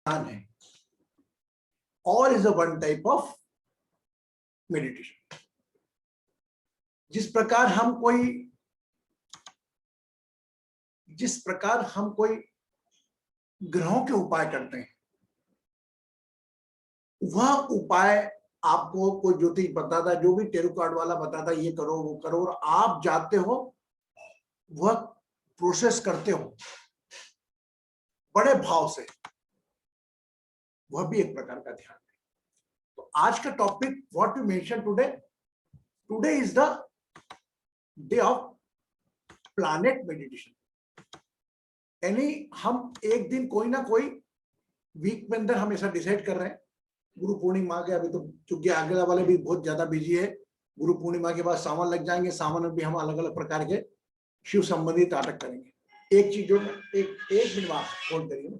है, और is a one type of meditation. जिस प्रकार हम कोई ग्रहों के उपाय करते हैं, वह उपाय आपको कोई ज्योतिष बताता, जो भी टेरो कार्ड वाला बताता, ये करो वो करो, और आप जाते हो, वह प्रोसेस करते हो बड़े भाव से, वह भी एक प्रकार का ध्यान है। तो आज का topic what we mention today is the day of planet meditation. यानी हम एक दिन कोई ना कोई वीक में अंदर हम ऐसा डिसाइड कर रहे हैं। गुरु पूर्णिमा के अभी तो चूंकि आगे वाले भी बहुत ज्यादा बिजी है, गुरु पूर्णिमा के बाद सावन लग जाएंगे, सावन में भी हम अलग अलग प्रकार के शिव संबंधित नाटक करेंगे। एक चीज जो एक मिनट बात फोन करिए ना।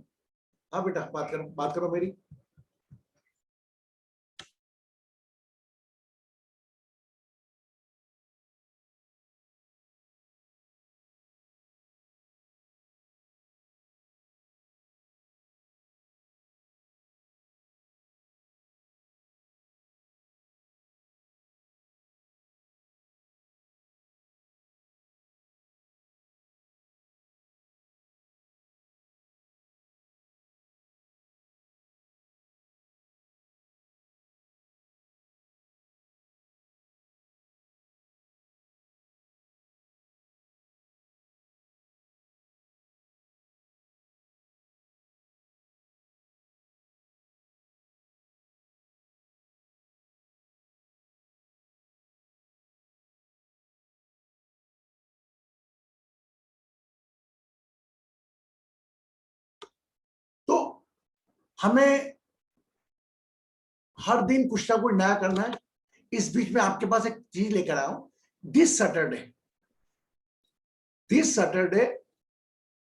हाँ बेटा, बात करो मेरी। तो हमें हर दिन कुछ ना कुछ नया करना है। इस बीच में आपके पास एक चीज लेकर आया हूं। This Saturday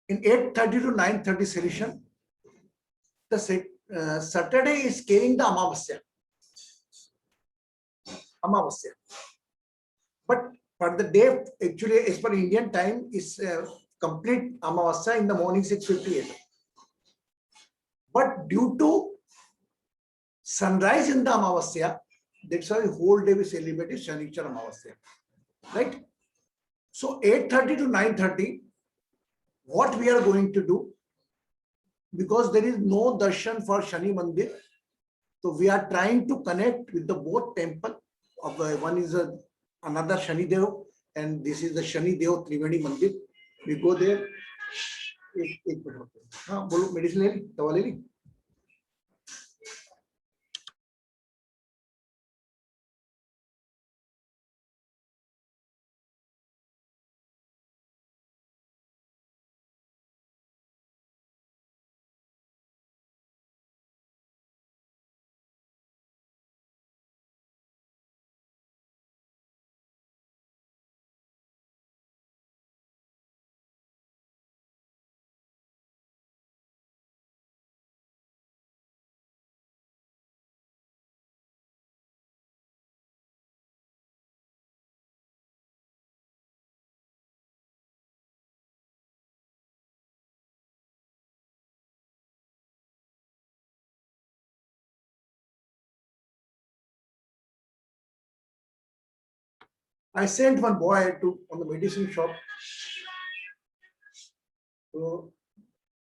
in 8:30 to 9:30 solution, the Saturday is carrying the Amavasya, but for the day actually as per Indian time is complete Amavasya in the morning 6:58, but due to sunrise in the Amavasya, that's why the whole day we celebrate Shanichar Amavasya, right? So 8:30 to 9:30, what we are going to do, because there is no darshan for Shani Mandir, so we are trying to connect with the both temple of one is another Shani Dev, and this is the Shani Dev Triveni Mandir. We go there. एक minute, हाँ बोलो, medicine ले ली, दवा ले ली? I sent one boy on the medicine shop. तो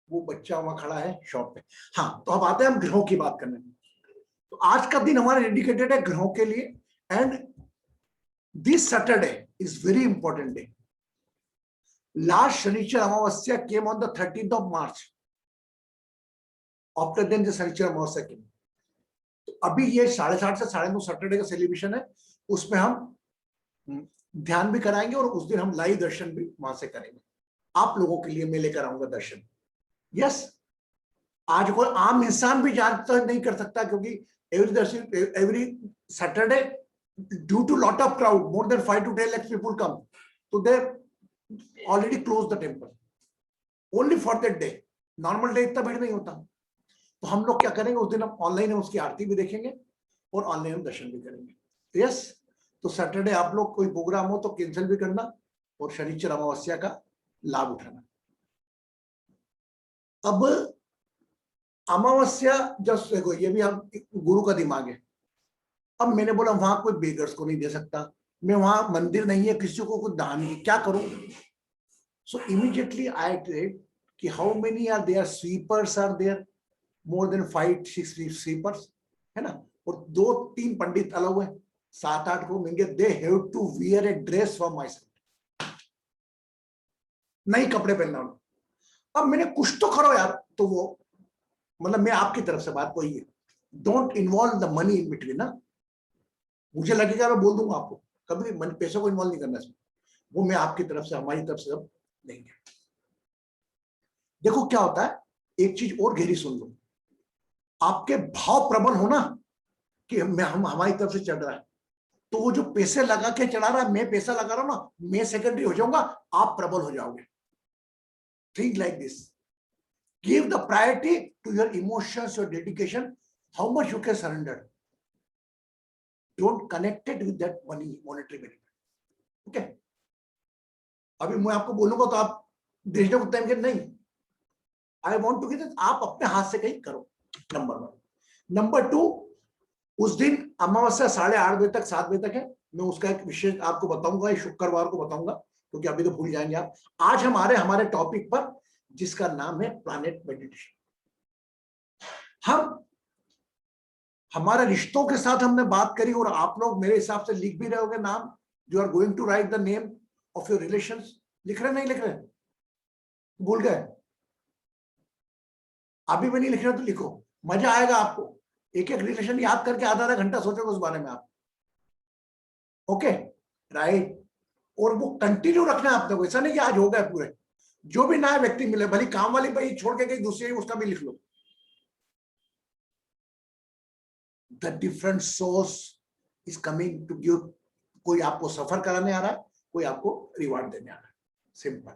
वो बच्चा वहां खड़ा है शॉप पे। हाँ, तो अब आते हैं हम ग्रहों की बात करने। तो आज का दिन हमारा डेडिकेटेड है ग्रहों के लिए, and this Saturday is very important day. Last शनिचर अमावस्या came on the 13th of March, after then the शनिचर अमावस्या केम। तो अभी ये 7:30 से 9:30 सैटरडे का सेलिब्रेशन है, उसमें हम ध्यान भी कराएंगे और उस दिन हम लाइव दर्शन भी वहां से करेंगे। आप लोगों के लिए मैं लेकर आऊंगा दर्शन। यस, आज कोई आम इंसान भी जानता नहीं कर सकता, क्योंकि every Saturday due to lot of crowd, more than 5 to 10 lakh people come, तो they already close the temple only for that day. Normal day इतना भीड़ नहीं होता। तो हम लोग क्या करेंगे, उस दिन हम ऑनलाइन उसकी आरती भी देखेंगे और ऑनलाइन हम दर्शन भी करेंगे। यस, तो सैटरडे आप लोग कोई प्रोग्राम हो तो कैंसिल भी करना और शनिचर अमावस्या का लाभ उठाना। अब अमावस्या जब देखो, ये भी हम गुरु का दिमाग है। अब मैंने बोला वहां कोई बेगर्स को नहीं दे सकता, मैं वहां मंदिर नहीं है, किसी को कुछ दान नहीं, क्या करूं? सो इमीडिएटली आई ट्रेड कि how many are there sweepers are there, more than 5-6 sweepers है ना, और 2-3 पंडित अलग हुए, 7-8 को मिलेंगे, they have to wear a dress for myself, नई कपड़े पहनना। अब मैंने कुछ तो करो यार, तो वो मतलब मैं आपकी तरफ से बात वही है, don't involve the money in between ना। मुझे लगेगा मैं बोल दूंगा आपको, कभी पैसों को इन्वॉल्व नहीं करना इसमें, वो मैं आपकी तरफ से, हमारी तरफ से सब देंगे। देखो क्या होता है, एक चीज और गहरी सुन लो, आपके भाव प्रबल हो ना कि मैं हम हमारी तरफ से चढ़ रहा है, तो वो जो पैसे लगा के चढ़ा रहा है, मैं पैसा लगा रहा हूं ना, मैं सेकेंडरी हो जाऊंगा, आप प्रबल हो जाओगे। Think like this, give the priority to your emotions, your dedication, how much you can surrender, don't connected with that money, monetary benefit. Okay, अभी मैं आपको बोलूंगा तो आप देश में टाइम के नहीं, आई वॉन्ट टू गिव, आप अपने हाथ से कहीं करो, नंबर 1। नंबर 2, उस दिन अमावस्या 8:30 बजे तक 7 बजे तक है, मैं उसका एक विशेष आपको बताऊंगा, शुक्रवार को बताऊंगा, क्योंकि अभी तो भूल जाएंगे आप। आज हमारे टॉपिक पर, जिसका नाम है प्लैनेट मेडिटेशन। हम हमारे रिश्तों के साथ हमने बात करी, और आप लोग मेरे हिसाब से लिख भी रहे होगे नाम, you are going to write the name of your relations. लिख रहे नहीं लिख रहे, भूल गए? अभी भी नहीं लिख रहे तो लिखो, मजा आएगा आपको, एक एक रिलेशन याद करके आधा घंटा सोचोगे उस बारे में आप। ओके, राइट, और वो कंटिन्यू रखना है आपने को, ऐसा नहीं कि आज हो गए पूरे। जो भी नया व्यक्ति मिले, भले काम वाली भाई छोड़ के कहीं दूसरी, उसका भी लिख लो। The different source is coming to give, कोई आपको सफर कराने आ रहा है, कोई आपको रिवार्ड देने आ रहा है, सिंपल।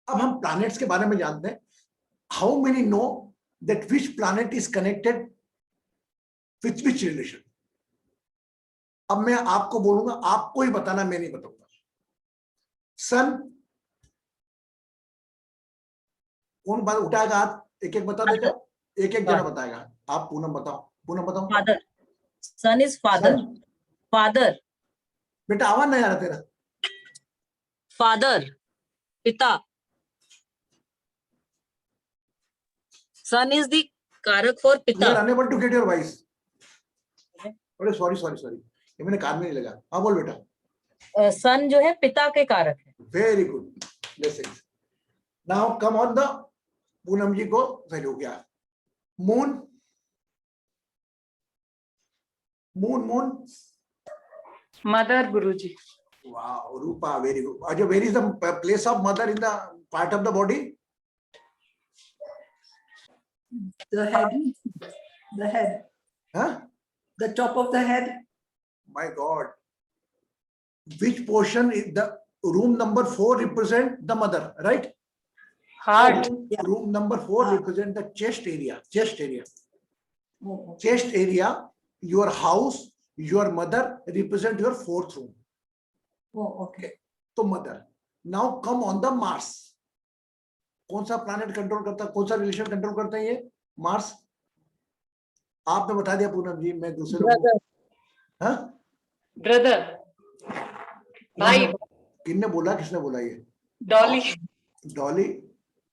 अब हम प्लैनेट्स के बारे में जानते हैं। How many know that which planet is connected with which relation? अब मैं आपको बोलूंगा, आपको ही बताना, मैं नहीं बताऊंगा। सन, कौन बात उठाएगा हाथ? एक एक बता देगा, एक एक जना बताएगा। आप पूनम बताओ, पूनम बताओ। Father, son is father, father. बेटा आवाज नहीं आ रहा तेरा। फादर, पिता। सन इज द कारक फॉर पिता। You are unable to get your voice. अरे सॉरी सॉरी सॉरी, ये मैंने कान में नहीं लगा। हाँ बोल बेटा। सन जो है पिता के कारक है। Very good, now come on the, Poonam ji को फेल हो गया। मून, मून मून मदर गुरुजी। Wow, Rupa, very good. अच्छा, where is the place of mother in the part of the body? The head. The head. Huh? The top of the head. My God. Which portion is the room number 4 represent the mother, right? Heart. Room number 4 represent the chest area. Chest area. Oh, okay. Chest area, your house, your mother represent your 4th room. Oh, okay. तो mother. Now come on the Mars. कौन सा planet control करता है, कौन सा relation control करता है? ये मार्स। आपने बता दिया पूनम जी, मैं दूसरे लोगों। हाँ, ब्रदर, भाई। किसने बोला, किसने बोला ये? डॉली। डॉली,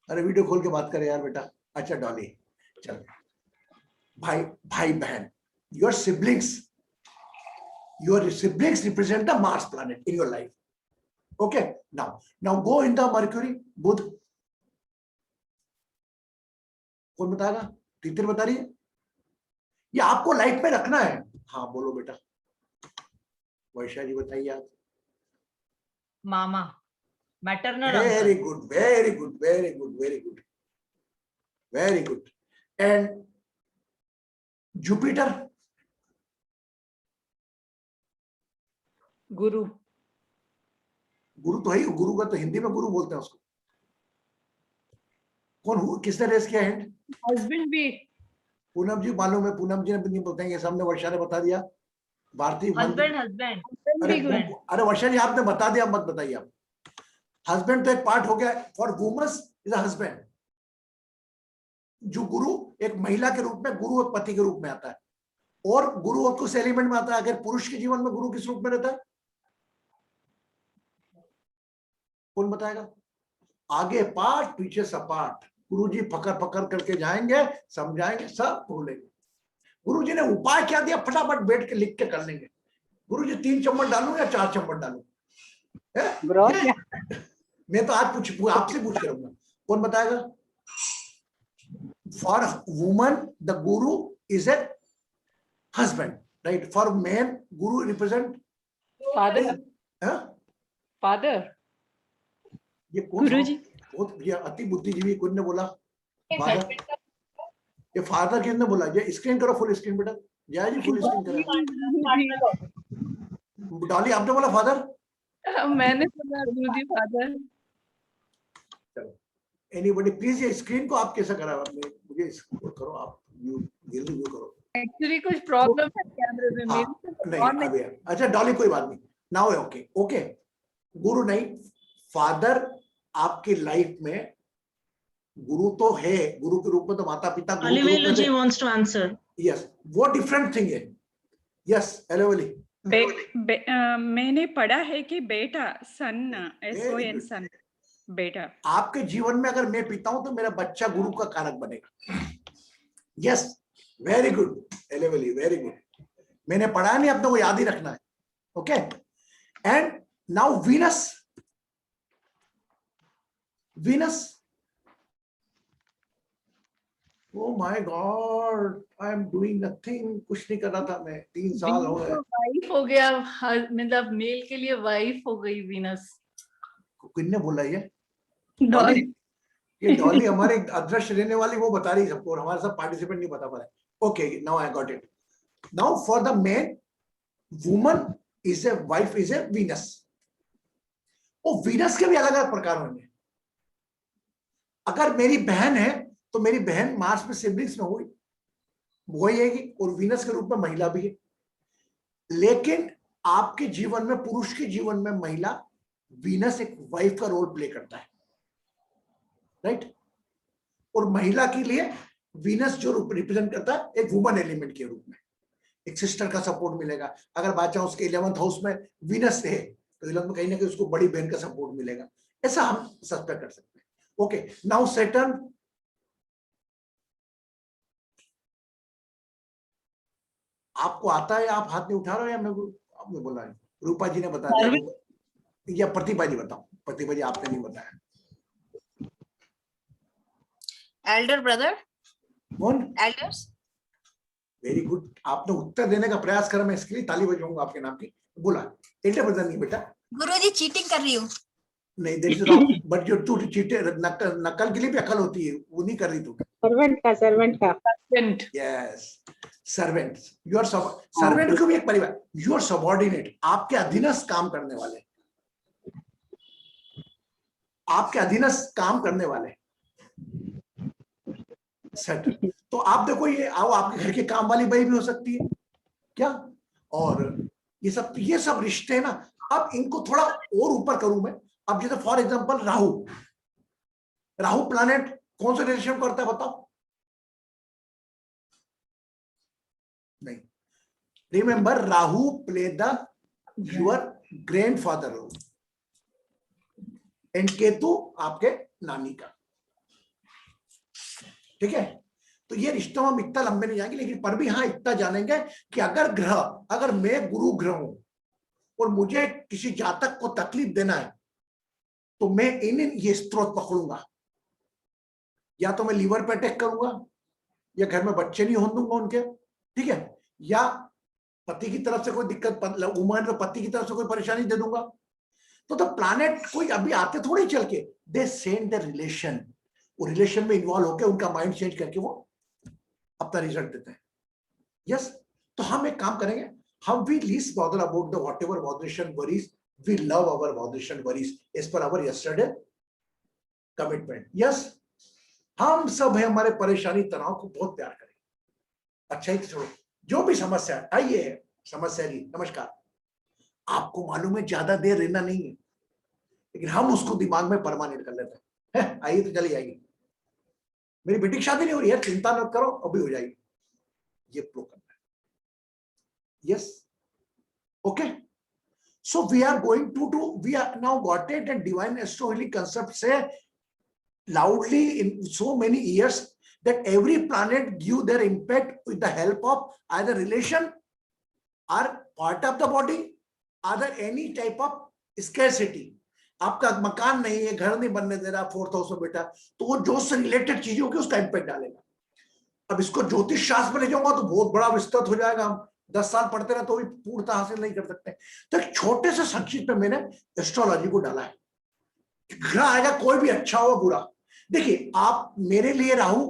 अरे वीडियो खोल के बात करे यार बेटा। अच्छा डॉली, चल। भाई, भाई बहन, your siblings represent the Mars planet in your life. Okay, now go in the Mercury, Budh. कौन बताएगा? तीतर बता रही है, ये आपको लाइफ में रखना है। हाँ बोलो बेटा। वैशा जी बताइए आप। मामा, maternal. Very good, very good, very good, very good, very good. And Jupiter? Guru. Guru तो है, गुरु का तो हिंदी में गुरु बोलते हैं उसको। कौन, किसने रेस किया हैंड? हस्बैंड भी। पूनम जी मालूम है, पूनम जी ने भी नहीं बताएंगे, सामने वर्षा ने बता दिया। भारतीय हस्बैंड, हस्बैंड। अरे वर्षा जी आपने बता दिया, मत बताइए आप। हस्बैंड तो एक पार्ट हो गया, for woman's is a husband. जो गुरु एक महिला के रूप में, गुरु एक पति के रूप में आता है, और गुरु और किस एलिमेंट में आता है? अगर पुरुष के जीवन में गुरु किस रूप में रहता है? कौन बताएगा? आगे पाठ पीछे सपाट। गुरुजी पकड़ पकड़ करके जाएंगे, समझाएंगे, सब भूलेंगे। गुरुजी ने उपाय क्या दिया, फटाफट बैठ के लिख के कर लेंगे। गुरुजी 3 चम्मच डालूं या 4 चम्मच डालूं? मैं तो आज आपसे पूछ के रहूंगा, कौन बताएगा? For woman the Guru is a husband, right? For man Guru represent Father. Father. ये कौन? गुरुजी। बहुत ये अति बुद्धिजीवी कौन ने बोला? फादर। ये फादर किसने बोला? ये स्क्रीन करो, फुल स्क्रीन बेटा। जया जी फुल स्क्रीन करो। डॉली आपने बोला फादर? मैंने बोला गुरुजी फादर। चलो, एनीबॉडी प्लीज ये स्क्रीन को आप कैसा करा? मुझे इसको करो, आप व्यू करो। एक्चुअली कुछ प्रॉब्लम है कैमरे में हाँ, नहीं अभी अच्छा डॉली कोई बात नहीं, नाउ ओके ओके। गुरु नहीं, फादर आपकी लाइफ में गुरु तो है, गुरु के रूप में तो माता पिता गुरु के रूप में जी wants to answer. यस, वो डिफरेंट थिंग है। यस एलोवेली। मैंने पढ़ा है कि बेटा, सन, SON, सन, बेटा। आपके जीवन में अगर मैं पीता हूं तो मेरा बच्चा गुरु का कारक बनेगा। यस, वेरी गुड एलोवेली, वेरी गुड। मैंने पढ़ा नहीं, अपने को याद ही रखना है। Okay, and now Venus. Venus, oh my God, I am doing nothing, कुछ नहीं कर रहा था मैं, 3 साल हो गए। वाइफ हो गया, मतलब मेल के लिए वाइफ हो गई वीनस। किसने बोला ये? डॉली। ये डॉली हमारे अदृश्य रहने वाली वो बता रही सबको, और हमारे सब पार्टिसिपेंट नहीं बता पा रहे। Okay, now I got it. Now for the man, woman is a wife, is a Venus. वो वीनस के भी अलग अलग प्रकार होंगे। अगर मेरी बहन है तो मेरी बहन मार्स में सिबलिंग्स में हुई, वही है, और वीनस के रूप में महिला भी है। लेकिन आपके जीवन में, पुरुष के जीवन में महिला, वीनस एक वाइफ का रोल प्ले करता है, राइट? और महिला के लिए वीनस जो रिप्रेजेंट करता है एक वुमन एलिमेंट के रूप में, एक सिस्टर का सपोर्ट मिलेगा। अगर बादशाह उसके 11th हाउस में वीनस है तो 11th में कहीं ना कहीं उसको बड़ी बहन का सपोर्ट मिलेगा। ऐसा हम सस्पेक्ट कर सकते हैं। Okay, now Saturn. आपको आता है, आप हाथ नहीं उठा रहे हो, या मैं आपने बोला है? रूपा जी ने बता दिया या प्रतिभा जी? बताओ, प्रतिभा जी आपने नहीं बताया। Elder brother. कौन? एल्डर्स। वेरी गुड, आपने उत्तर देने का प्रयास करा, मैं इसके लिए ताली बजाऊंगा आपके नाम की। बोला एल्डर ब्रदर नहीं बेटा। गुरुजी चीटिंग कर रही हूँ। नहीं, दैट्स रॉन्ग, बट जो तू चीटे, नकल के लिए भी अकल होती है, वो नहीं कर रही तू। सर्वेंट का servant. Yes, servant. Your servant को भी एक परिवार, योर सबऑर्डिनेट, आपके अधीनस्थ काम करने वाले, आपके अधीनस्थ काम करने वाले। सेट। तो आप देखो, ये आओ, आपके घर के काम वाली बाई भी हो सकती है क्या? और ये सब रिश्ते हैं ना। अब इनको थोड़ा और ऊपर करूं मैं। अब जैसे फॉर एग्जांपल राहु प्लैनेट कौन सा रिलेशन करता है बताओ? नहीं, remember, Rahu play the your grandfather role, and Ketu आपके नानी का। ठीक है, तो ये रिश्तों हम इतना लंबे नहीं जाएंगे, लेकिन पर भी हाँ इतना जानेंगे कि अगर मैं गुरु ग्रह हूं और मुझे किसी जातक को तकलीफ देना है तो मैं ये स्त्रोत पकड़ूंगा। या तो मैं लीवर पे अटैक करूंगा, या घर में बच्चे नहीं होने दूंगा उनके, ठीक है, या पति की तरफ से कोई दिक्कत, वुमन तो पति की तरफ से कोई परेशानी दे दूंगा। तो प्लैनेट कोई अभी आते थोड़ी चल के, दे सेंड द रिलेशन, वो रिलेशन में इन्वॉल्व होकर उनका माइंड चेंज करके वो अपना रिजल्ट देते हैं। यस, तो हम एक काम करेंगे, हम we least bother about the whatever botheration worries, we love our botheration worries as per our yesterday commitment. Yes, हम सब है, हमारे परेशानी तनाव को बहुत प्यार करेंगे। अच्छा ही छोड़ो, जो भी समस्या है, आइए समस्या जी, नमस्कार। आपको मालूम है ज्यादा देर रहना नहीं है, लेकिन हम उसको दिमाग में परमानेंट कर लेते हैं। आइए तो चली आएगी। मेरी बेटी की शादी नहीं हो रही है, चिंता मत करो, अभी हो जाएगी, ये प्रो करना है। Yes, okay, so we are going to we are now got it, and divine astronomy concept से loudly in so many years that every planet give their impact with the help of either relation or part of the body, either any type of scarcity. आपका मकान नहीं है, घर नहीं बनने दे रहा, 4th house में बेटा, तो वो जो से रिलेटेड चीजें होगी उसका इम्पैक्ट डालेगा। अब इसको ज्योतिष शास्त्र में ले जाऊंगा तो बहुत बड़ा विस्तृत हो जाएगा, हम 10 साल पढ़ते रहे तो भी पूर्णता हासिल नहीं कर सकते। तो एक छोटे से संक्षिप्त में मैंने एस्ट्रोलॉजी को डाला है। ग्रह आएगा, कोई भी अच्छा हो बुरा। देखिए, आप मेरे लिए राहु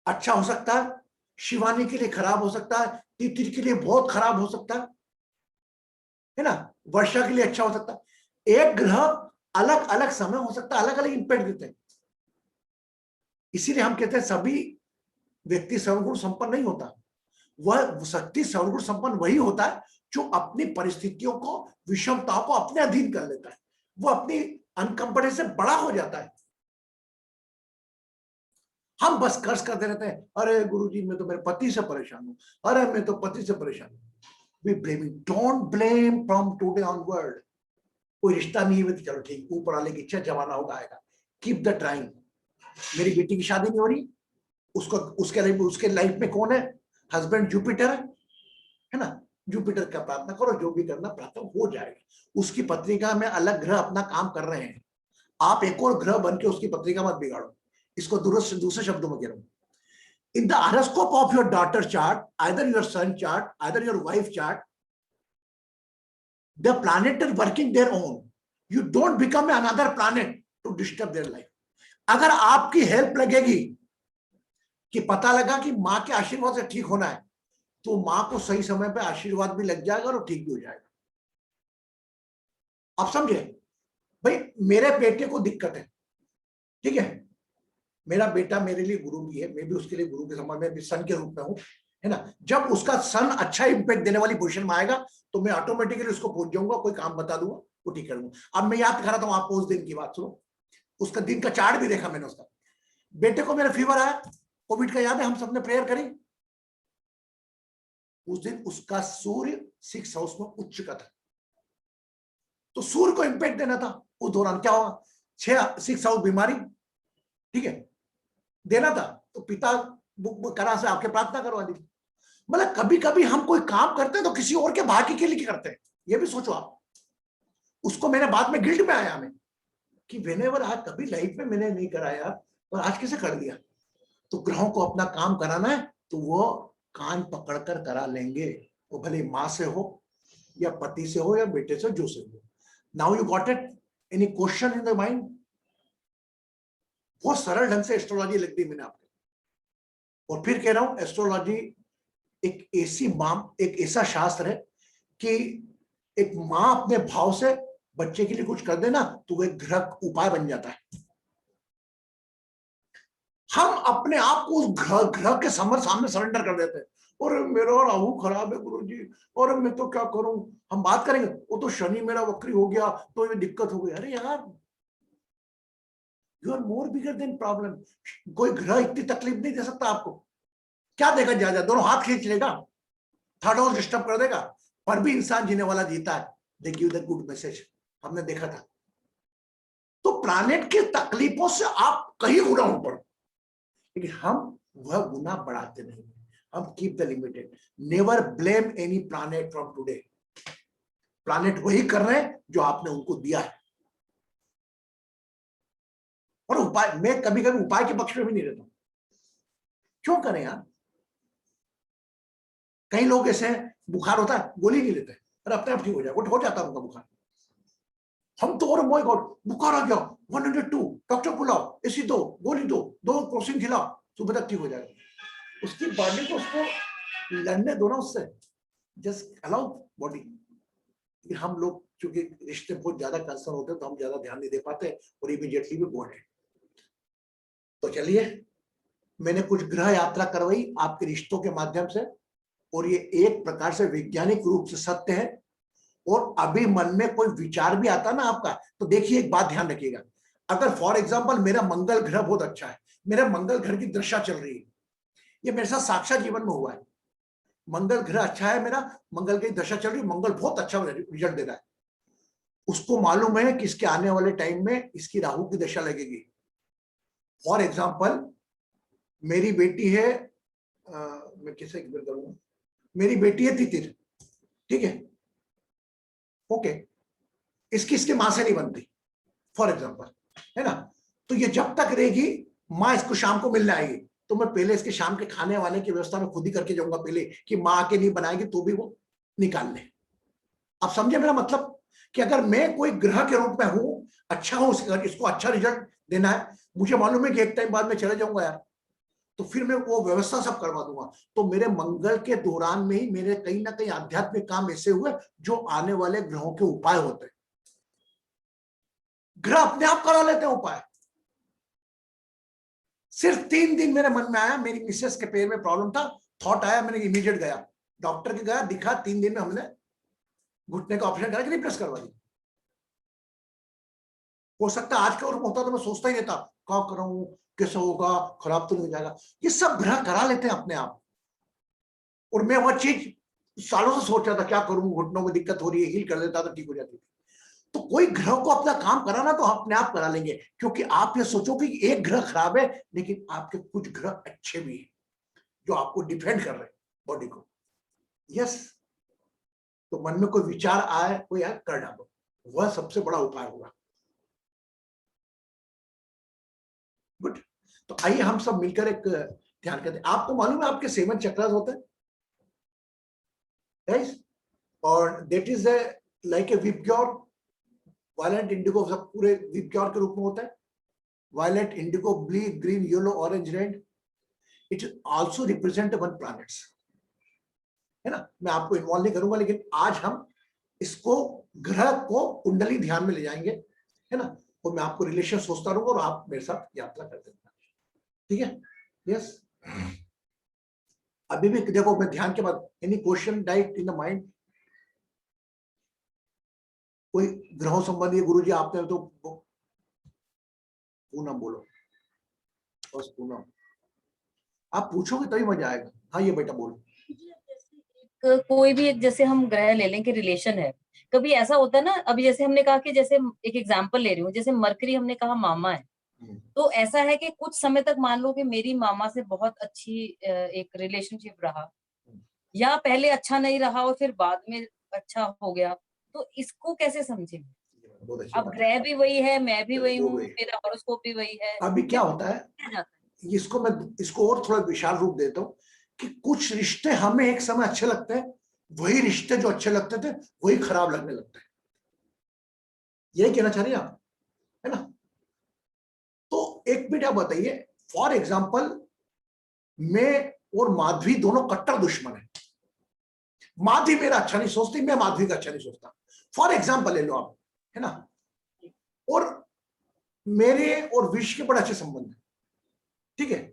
अच्छा हो सकता है, शिवानी के लिए खराब हो सकता है, तिथि के लिए बहुत खराब हो सकता है ना, वर्षा के लिए अच्छा हो सकता है। एक ग्रह अलग अलग समय हो सकता है, अलग अलग इंपैक्ट देते हैं। इसीलिए हम कहते हैं सभी व्यक्ति सर्वगुण संपन्न नहीं होता। वह शक्ति सर्वगुण संपन्न वही होता है जो अपनी परिस्थितियों को, विषमताओं को अपने अधीन कर लेता है, वो अपनी अनकंफर्टेबल से बड़ा हो जाता है। हम बस कर्ज करते रहते हैं, अरे गुरुजी मैं तो मेरे पति से परेशान हूं, अरे मैं तो पति से परेशान हूं। We blaming, don't blame from today onward. कोई रिश्ता नहीं है तो चलो ठीक, ऊपर वाले की इच्छा, जमाना होगा आएगा, कीप द ट्राइंग। मेरी बेटी की शादी नहीं हो रही, उसको उसके लाइफ में कौन है? हस्बैंड जुपिटर है ना, जुपिटर का प्रार्थना करो, जो भी करना प्रार्थना हो जाएगा। उसकी पत्रिका में अलग ग्रह अपना काम कर रहे हैं, आप एक और ग्रह बन के उसकी पत्रिका मत बिगाड़ो। इसको दूसरे शब्दों में कह रहा हूं, in the horoscope of your daughter chart, either your son chart, either your wife chart, the planet are working their own, you don't become another planet to disturb their life. अगर आपकी हेल्प लगेगी कि पता लगा कि मां के आशीर्वाद से ठीक होना है, तो मां को सही समय पे आशीर्वाद भी लग जाएगा और ठीक भी हो जाएगा। आप समझे भाई, मेरे बेटे को दिक्कत है, ठीक है, मेरा बेटा मेरे लिए गुरु भी है, मैं भी उसके लिए गुरु के समान में सन के रूप में हूं, है ना। जब उसका सन अच्छा इंपैक्ट देने वाली पोजीशन में आएगा तो मैं ऑटोमेटिकली उसको पहुंच जाऊंगा, कोई काम बता दूंगा, वो ठीक कर दूंगा। अब मैं याद कर रहा था आपको उस दिन की बात, सुनो, उसका दिन का चार्ट भी देखा मैंने। उसका बेटे को मेरा फीवर आया, कोविड का, याद है हम सबने प्रेयर करी। उस दिन उसका सूर्य 6th हाउस में उच्च का था, तो सूर्य को इंपैक्ट देना था। उस दौरान क्या होगा, 6th हाउस बीमारी, ठीक है, देना था, तो पिता करा से आपके प्रार्थना करवा दी। मतलब कभी कभी हम कोई काम करते हैं तो किसी और के भाग्य के लिए करते हैं, ये भी सोचो आप। उसको मैंने बाद में गिल्ट में आया हमें कि वेनेवर, आज कभी लाइफ में मैंने नहीं कराया और आज कैसे कर दिया। तो ग्रहों को अपना काम कराना है तो वो कान पकड़कर करा लेंगे, वो भले माँ से हो या पति से हो या बेटे से, जो से हो। Now you got it, any question in the mind? बहुत सरल ढंग से एस्ट्रोलॉजी लिख दी मैंने आपको। और फिर कह रहा हूं, एस्ट्रोलॉजी एक ऐसा शास्त्र है कि एक मां अपने भाव से बच्चे के लिए कुछ कर देना तो वो एक ग्रह उपाय बन जाता है। हम अपने आप को उस ग्रह के सामने सरेंडर कर देते हैं, और मेरा राहु खराब है गुरुजी, और मैं तो क्या करूं। हम बात करेंगे, वो तो शनि मेरा वक्री हो गया तो ये दिक्कत हो गई। अरे यार, you are more bigger than problem. कोई ग्रह इतनी तकलीफ नहीं दे सकता आपको। क्या देगा ज्यादा, दोनों हाथ खींच लेगा, 3rd हाउस डिस्टर्ब कर देगा, पर भी इंसान जीने वाला जीता है। They give the good message, हमने देखा था। तो प्लैनेट की तकलीफों से आप कहीं गुना ऊपर, लेकिन हम वह गुना बढ़ाते नहीं, हम keep the limited. Never blame any planet from today. Planet वही कर रहे हैं जो आपने उनको दिया है। और उपाय, मैं कभी कभी उपाय के पक्ष में भी नहीं रहता। क्यों करें यार? कई लोग ऐसे हैं, बुखार होता है गोली नहीं लेते, अरे अपने आप ठीक हो जाए, हो जाता है उनका बुखार। हम तो, और माय गॉड बुखार आ गया 102, डॉक्टर बुलाओ, एसी दो, गोली दो, 2 क्रोसिन खिलाओ, सुबह तक ठीक हो जाएगा। उसकी बॉडी को उसको लड़ने दो ना उससे, जस्ट अलाउ बॉडी। हम लोग चूंकि रिश्ते बहुत ज्यादा कंसर्न होते हैं तो हम ज्यादा ध्यान नहीं दे पाते और इमीडिएटली भी बोल रहे। तो चलिए, मैंने कुछ ग्रह यात्रा करवाई आपके रिश्तों के माध्यम से, और ये एक प्रकार से वैज्ञानिक रूप से सत्य है। और अभी मन में कोई विचार भी आता ना आपका, तो देखिए एक बात ध्यान रखिएगा, अगर फॉर एग्जांपल मेरा मंगल ग्रह बहुत अच्छा है, मेरे मंगल घर की दशा चल रही है, ये मेरे साथ साक्षात जीवन में हुआ है। मंगल ग्रह अच्छा है मेरा, मंगल की दशा चल रही है, मंगल बहुत अच्छा रिजल्ट दे रहा है। उसको मालूम है कि इसके आने वाले टाइम में इसकी राहु की दशा लगेगी। फॉर एग्जाम्पल, मेरी बेटी है, मैं कैसे करूंगा, मेरी बेटी है तितिर, ठीक है, ओके, इसकी मां से नहीं बनती, फॉर एग्जाम्पल, है ना। तो ये जब तक रहेगी, माँ इसको शाम को मिलने आएगी, तो मैं पहले इसके शाम के खाने वाने की व्यवस्था में खुद ही करके जाऊंगा पहले, कि माँ आके नहीं बनाएगी तो भी वो निकाल ले। आप समझे मेरा मतलब, कि अगर मैं कोई ग्रह के रूप में हूं, अच्छा हूं, इसको अच्छा रिजल्ट देना है, मुझे मालूम है कि एक टाइम बाद में चले जाऊंगा यार, तो फिर मैं वो व्यवस्था सब करवा दूंगा। तो मेरे मंगल के दौरान में ही मेरे कहीं ना कहीं आध्यात्मिक काम ऐसे हुए जो आने वाले ग्रहों के उपाय होते हैं। ग्रह अपने आप करा लेते हैं उपाय। सिर्फ 3 दिन मेरे मन में आया, मेरी मिसेस के पैर में प्रॉब्लम था, थॉट आया, मैंने इमीडिएट गया डॉक्टर के, गया, दिखा, 3 दिन में हमने घुटने का ऑपरेशन करा के रिप्लेस करवा दी। हो सकता है आज का रूप होता तो मैं सोचता ही नहीं था क्या करूं, कैसे होगा, खराब तो नहीं हो जाएगा। ये सब ग्रह करा लेते हैं अपने आप। और मैं वह चीज सालों से सोच रहा था, क्या करूं, घुटनों में दिक्कत हो रही है, हील कर देता तो ठीक हो जाती थी। तो कोई ग्रह को अपना काम कराना तो अपने आप करा लेंगे, क्योंकि आप ये सोचो कि एक ग्रह खराब है, लेकिन आपके कुछ ग्रह अच्छे भी हैं जो आपको डिफेंड कर रहे हैं बॉडी को। यस, तो मन में कोई विचार आए, कोई यार कर डालो, वह सबसे बड़ा उपाय होगा। गुड। तो आइए हम सब मिलकर एक ध्यान करते हैं। आपको मालूम है आपके 7 चक्रास होते हैं, और that is like a VIBGYOR, violet indigo सब पूरे विबग्योर के रूप में होता है। Violet, indigo, blue, green, yellow, orange, red, it also represent 1 planets, है ना। मैं आपको इन्वॉल्व नहीं करूंगा, लेकिन आज हम इसको, ग्रह को कुंडली ध्यान में ले जाएंगे, है ना। और मैं आपको रिलेशन सोचता रहूंगा और आप मेरे साथ यात्रा करते रहना, ठीक है। यस, अभी भी देखो, मैं ध्यान के बाद, any question diet in the mind, कोई ग्रहों संबंधी, गुरुजी आपने तो पूनम बोलो, बस पूनम, आप पूछोगे तभी मजा आएगा। हाँ ये बेटा बोलो। कोई भी एक, जैसे हम ग्रह ले लें कि रिलेशन है, कभी ऐसा होता है ना, अभी जैसे हमने कहा कि, जैसे एक एग्जांपल ले रही हूँ, जैसे मरकरी हमने कहा मामा है, तो ऐसा है कि कुछ समय तक मान लो कि मेरी मामा से बहुत अच्छी एक रिलेशनशिप रहा, या पहले अच्छा नहीं रहा और फिर बाद में अच्छा हो गया, तो इसको कैसे समझे? बहुत अच्छी अब बात है। ग्रह भी वही है, मैं भी वही वो हूँ, वही। मेरा हॉरोस्कोप भी वही है। अभी क्या होता है, जाता है। इसको मैं, इसको और थोड़ा विशाल रूप देता हूँ, कि कुछ रिश्ते हमें एक समय अच्छे लगते हैं, वही रिश्ते जो अच्छे लगते थे वही खराब लगने लगते हैं। यही कहना चाह रही हैं आप, है ना। तो एक मिनट आप बताइए, फॉर एग्जाम्पल, मैं और माधवी दोनों कट्टर दुश्मन है। माधवी मेरा अच्छा नहीं सोचती, मैं माधवी का अच्छा नहीं सोचता, फॉर एग्जाम्पल ले लो आप, है ना। और मेरे और विश के बड़े अच्छे संबंध है, ठीक है।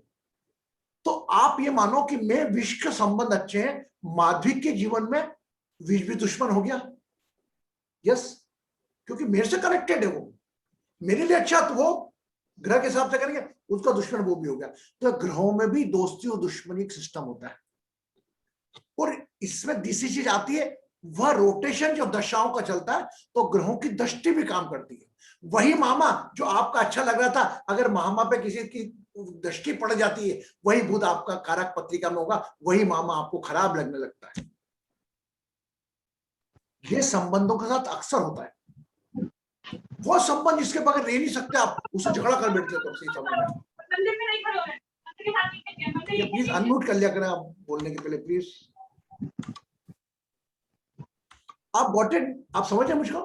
तो आप ये मानो कि मैं विश के संबंध अच्छे हैं, माधवी के जीवन में विश भी दुश्मन हो गया। यस, क्योंकि मेरे से कनेक्टेड है वो, मेरे लिए अच्छा, तो वो ग्रह के हिसाब से करेंगे, उसका दुश्मन वो भी हो गया। तो ग्रहों में भी दोस्ती और दुश्मनी का सिस्टम होता है। और इसमें दूसरी चीज आती है, वह रोटेशन जो दशाओं का चलता है, तो ग्रहों की दृष्टि भी काम करती है। वही मामा जो आपका अच्छा लग रहा था, अगर मामा पे किसी की दृष्टि पड़ जाती है, वही बुध आपका कारक पत्रिका में होगा, वही मामा आपको खराब लगने लगता है। ये संबंधों के साथ अक्सर होता है। वो संबंध जिसके बगैर रह नहीं सकते आप, उससे झगड़ा कर बैठते हो सही समय में। प्लीज अनम्यूट कर लिया करें आप बोलने के पहले, प्लीज। आप गॉट इट, आप समझ रहे मुझको,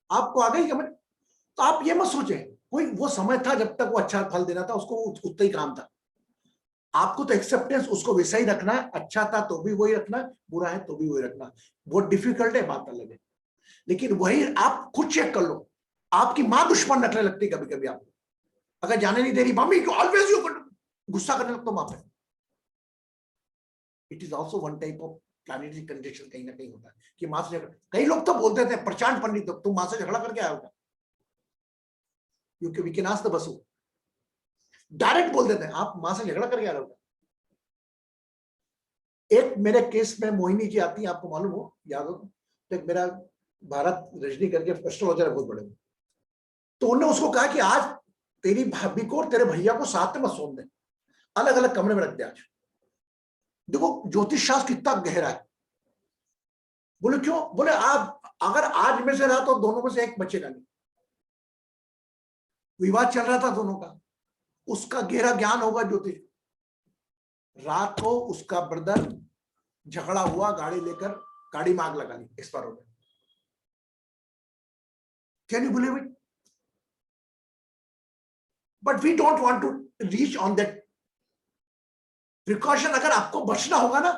आपको आ गई समझ। तो आप ये मत सोचे, कोई वो समय था जब तक वो अच्छा फल देना था, उसको उतना ही काम था। आपको तो एक्सेप्टेंस उसको वैसा ही रखना है, अच्छा था तो भी वही रखना, बुरा है तो भी वही रखना। बहुत डिफिकल्ट है, बात अलग है, लेकिन वही आप खुद चेक कर लो। आपकी माँ दुश्मन रखने लगती कभी कभी आपको, अगर जाने नहीं दे रही, मम्मी को ऑलवेज यू गुस्सा करने लगता वहां पे। It is also one type of planetary condition, कहीं ना कहीं होता है कि मां से झगड़ा। कई लोग तो बोलते थे, प्रशांत पंडित, तुम मां से झगड़ा करके आए हो, क्योंकि वी कैन आस्क द बसु, डायरेक्ट बोल देते हैं आप माँ से झगड़ा करके आ रहे हो। एक मेरे केस में मोहिनी जी आती है, आपको मालूम हो, याद हो तो, एक मेरा भारत रजनी करके एस्ट्रोलॉजर है बहुत बड़े, तो उन्होंने उसको कहा कि आज तेरी भाभी को और तेरे भैया को साथ में मत सोने दे, अलग अलग कमरे में रख दे आज। देखो ज्योतिष शास्त्र कितना गहरा है। बोले क्यों? बोले आप अगर आज में से रहा तो दोनों में से एक बचेगा नहीं। विवाद चल रहा था दोनों का, उसका गहरा ज्ञान होगा ज्योतिष। रात को उसका ब्रदर झगड़ा हुआ, गाड़ी लेकर गाड़ी में आग लगा ली, एक्सपायर हो गया। Can you believe it? But we don't want to reach on that precaution. अगर आपको बचना होगा ना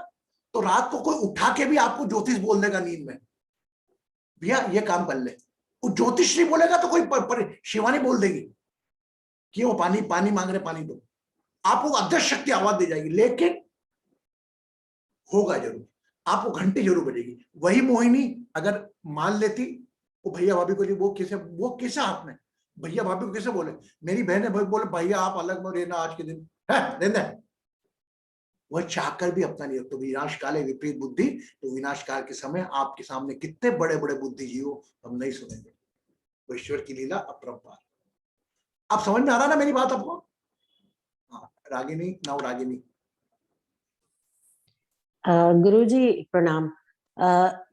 तो रात को कोई उठा के भी आपको ज्योतिष बोल देगा नींद में, भैया ये काम कर ले। वो ज्योतिष नहीं बोलेगा तो कोई शिवानी बोल देगी कि वो पानी पानी मांग रहे, पानी दो। आपको अदृश्य शक्ति आवाज दे जाएगी, लेकिन होगा जरूर, आपको घंटी जरूर बजेगी। वही मोहिनी अगर मान लेती वो भैया भाभी को, वो कैसे हाथ में भैया भाभी को कैसे बोले? मेरी बहन है, बोले भैया आप अलग में रहना आज के दिन है, रहना है। वह चाहकर भी अपना नहीं। तो विनाश काले विपरीत बुद्धि, तो विनाश काल के समय आपके सामने कितने बड़े बड़े बुद्धिजीवी हो हम नहीं सुनेंगे। तो ईश्वर की लीला अपरंपार। आप समझ में आ रहा ना मेरी बात आपको? हाँ, रागिनी, नाउ रागिनी। गुरुजी प्रणाम।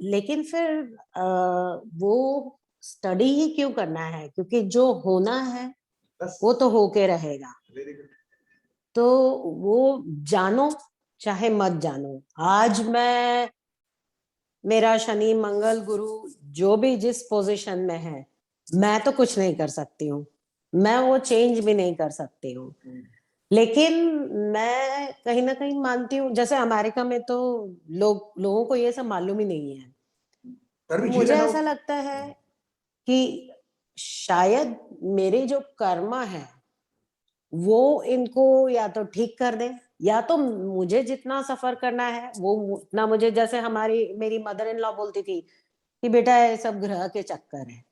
लेकिन फिर वो स्टडी ही क्यों करना है? क्योंकि जो होना है वो तो होके रहेगा। तो वो जानो चाहे मत जानो। आज मेरा शनि मंगल गुरु जो भी जिस पोजीशन में है, मैं तो कुछ नहीं कर सकती हूँ, मैं वो चेंज भी नहीं कर सकती हूँ। लेकिन मैं कहीं ना कहीं मानती हूँ, जैसे अमेरिका में तो लोगों को ये सब मालूम ही नहीं है। मुझे ऐसा लगता है कि शायद मेरे जो कर्मा है वो इनको या तो ठीक कर दे, या तो मुझे जितना सफर करना है वो उतना मुझे, जैसे मेरी मदर इन लॉ बोलती थी कि बेटा ये सब ग्रह के चक्कर है।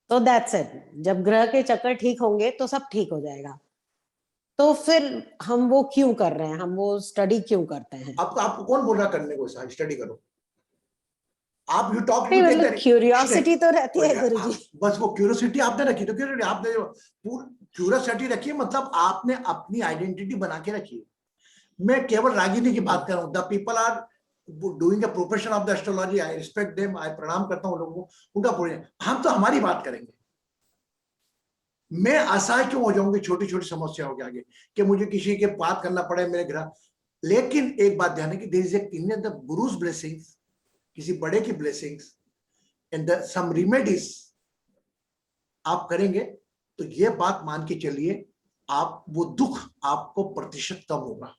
तो दैट्स इट, जब ग्रह के चक्कर ठीक होंगे तो सब ठीक हो जाएगा। तो फिर हम वो क्यों कर रहे हैं? हम वो स्टडी क्यों करते हैं? आपको कौन बोल रहा करने को? स्टडी करो आप। यू टॉक, मतलब क्यूरियोसिटी तो रहती है गुरुजी। बस वो क्यूरियोसिटी आपने रखी, तो आपने क्यूरियोसिटी रखी, मतलब आपने अपनी आइडेंटिटी बना के रखी है। मैं केवल रागिनी की बात कर रहा हूँ। The people are doing a profession of the astrology, I respect them, I प्रणाम करता हूँ लोगों को, उनका पूरे। हम तो हमारी बात करेंगे। मैं असहाय क्यों हो जाऊंगी छोटी छोटी समस्याओं के आगे, कि मुझे किसी के बात करना पड़े मेरे ग्रह। लेकिन एक बात ध्यान है कि there is in the guru's blessings, किसी बड़े की blessings and the some remedies आप करेंगे तो ये बात मान के चलिए, आप वो दुख आपको प्रतिशत कम होगा।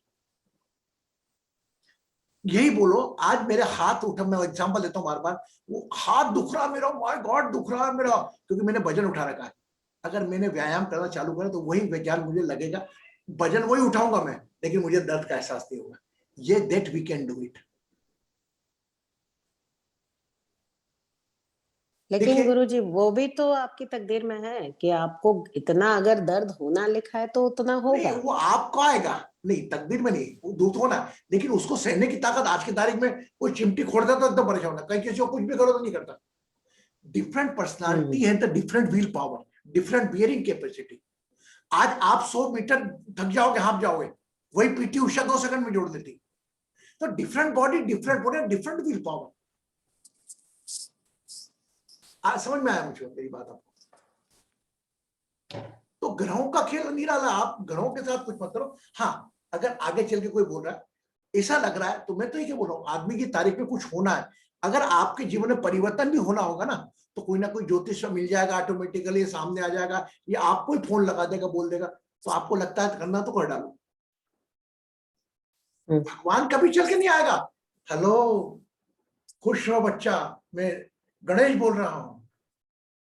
यही बोलो, आज मेरे हाथ उठा, मैं एग्जांपल देता हूं बार बार, वो हाथ दुख रहा मेरा, माय गॉड दुख रहा है मेरा, क्योंकि मैंने वजन उठा रखा है। अगर मैंने व्यायाम करना चालू करा तो वही विज्ञान मुझे लगेगा, वजन वही उठाऊंगा मैं, लेकिन मुझे दर्द का एहसास नहीं होगा। ये that we can do it. लेकिन गुरुजी वो भी तो आपकी तकदीर में है कि आपको इतना अगर दर्द होना लिखा है तो उतना होगा। नहीं, वो आपको आएगा, नहीं तकदीर में नहीं, वो दूत होना, लेकिन उसको सहने की ताकत आज की तारीख में कोई चिमटी खोलता तो एकदम परेशान होना, कहीं किसी को कुछ भी करो तो नहीं करता। डिफरेंट पर्सनालिटी है, the different will power, different bearing capacity. आज आप 100 मीटर थक जाओगे, हाँप जाओगे, वही पीटी उषा 2 सेकंड में जोड़ देती। तो different body, different will power. आज समझ में आया मुझे मेरी बात आपको? तो ग्रहों का खेल निराला, आप ग्रहों के साथ कुछ मत करो। हाँ, अगर आगे चल के कोई बोल रहा है ऐसा लग रहा है, तो मैं तो ये क्या बोल रहा हूँ, आदमी की तारीख में कुछ होना है। अगर आपके जीवन में परिवर्तन भी होना होगा ना, तो कोई ना कोई ज्योतिष मिल जाएगा, ऑटोमेटिकली सामने आ जाएगा, या आपको ही फोन लगा देगा, बोल देगा। तो आपको लगता है करना तो कर डालो। भगवान कभी चल के नहीं आएगा, हेलो खुश रहो बच्चा, मैं गणेश बोल रहा हूं,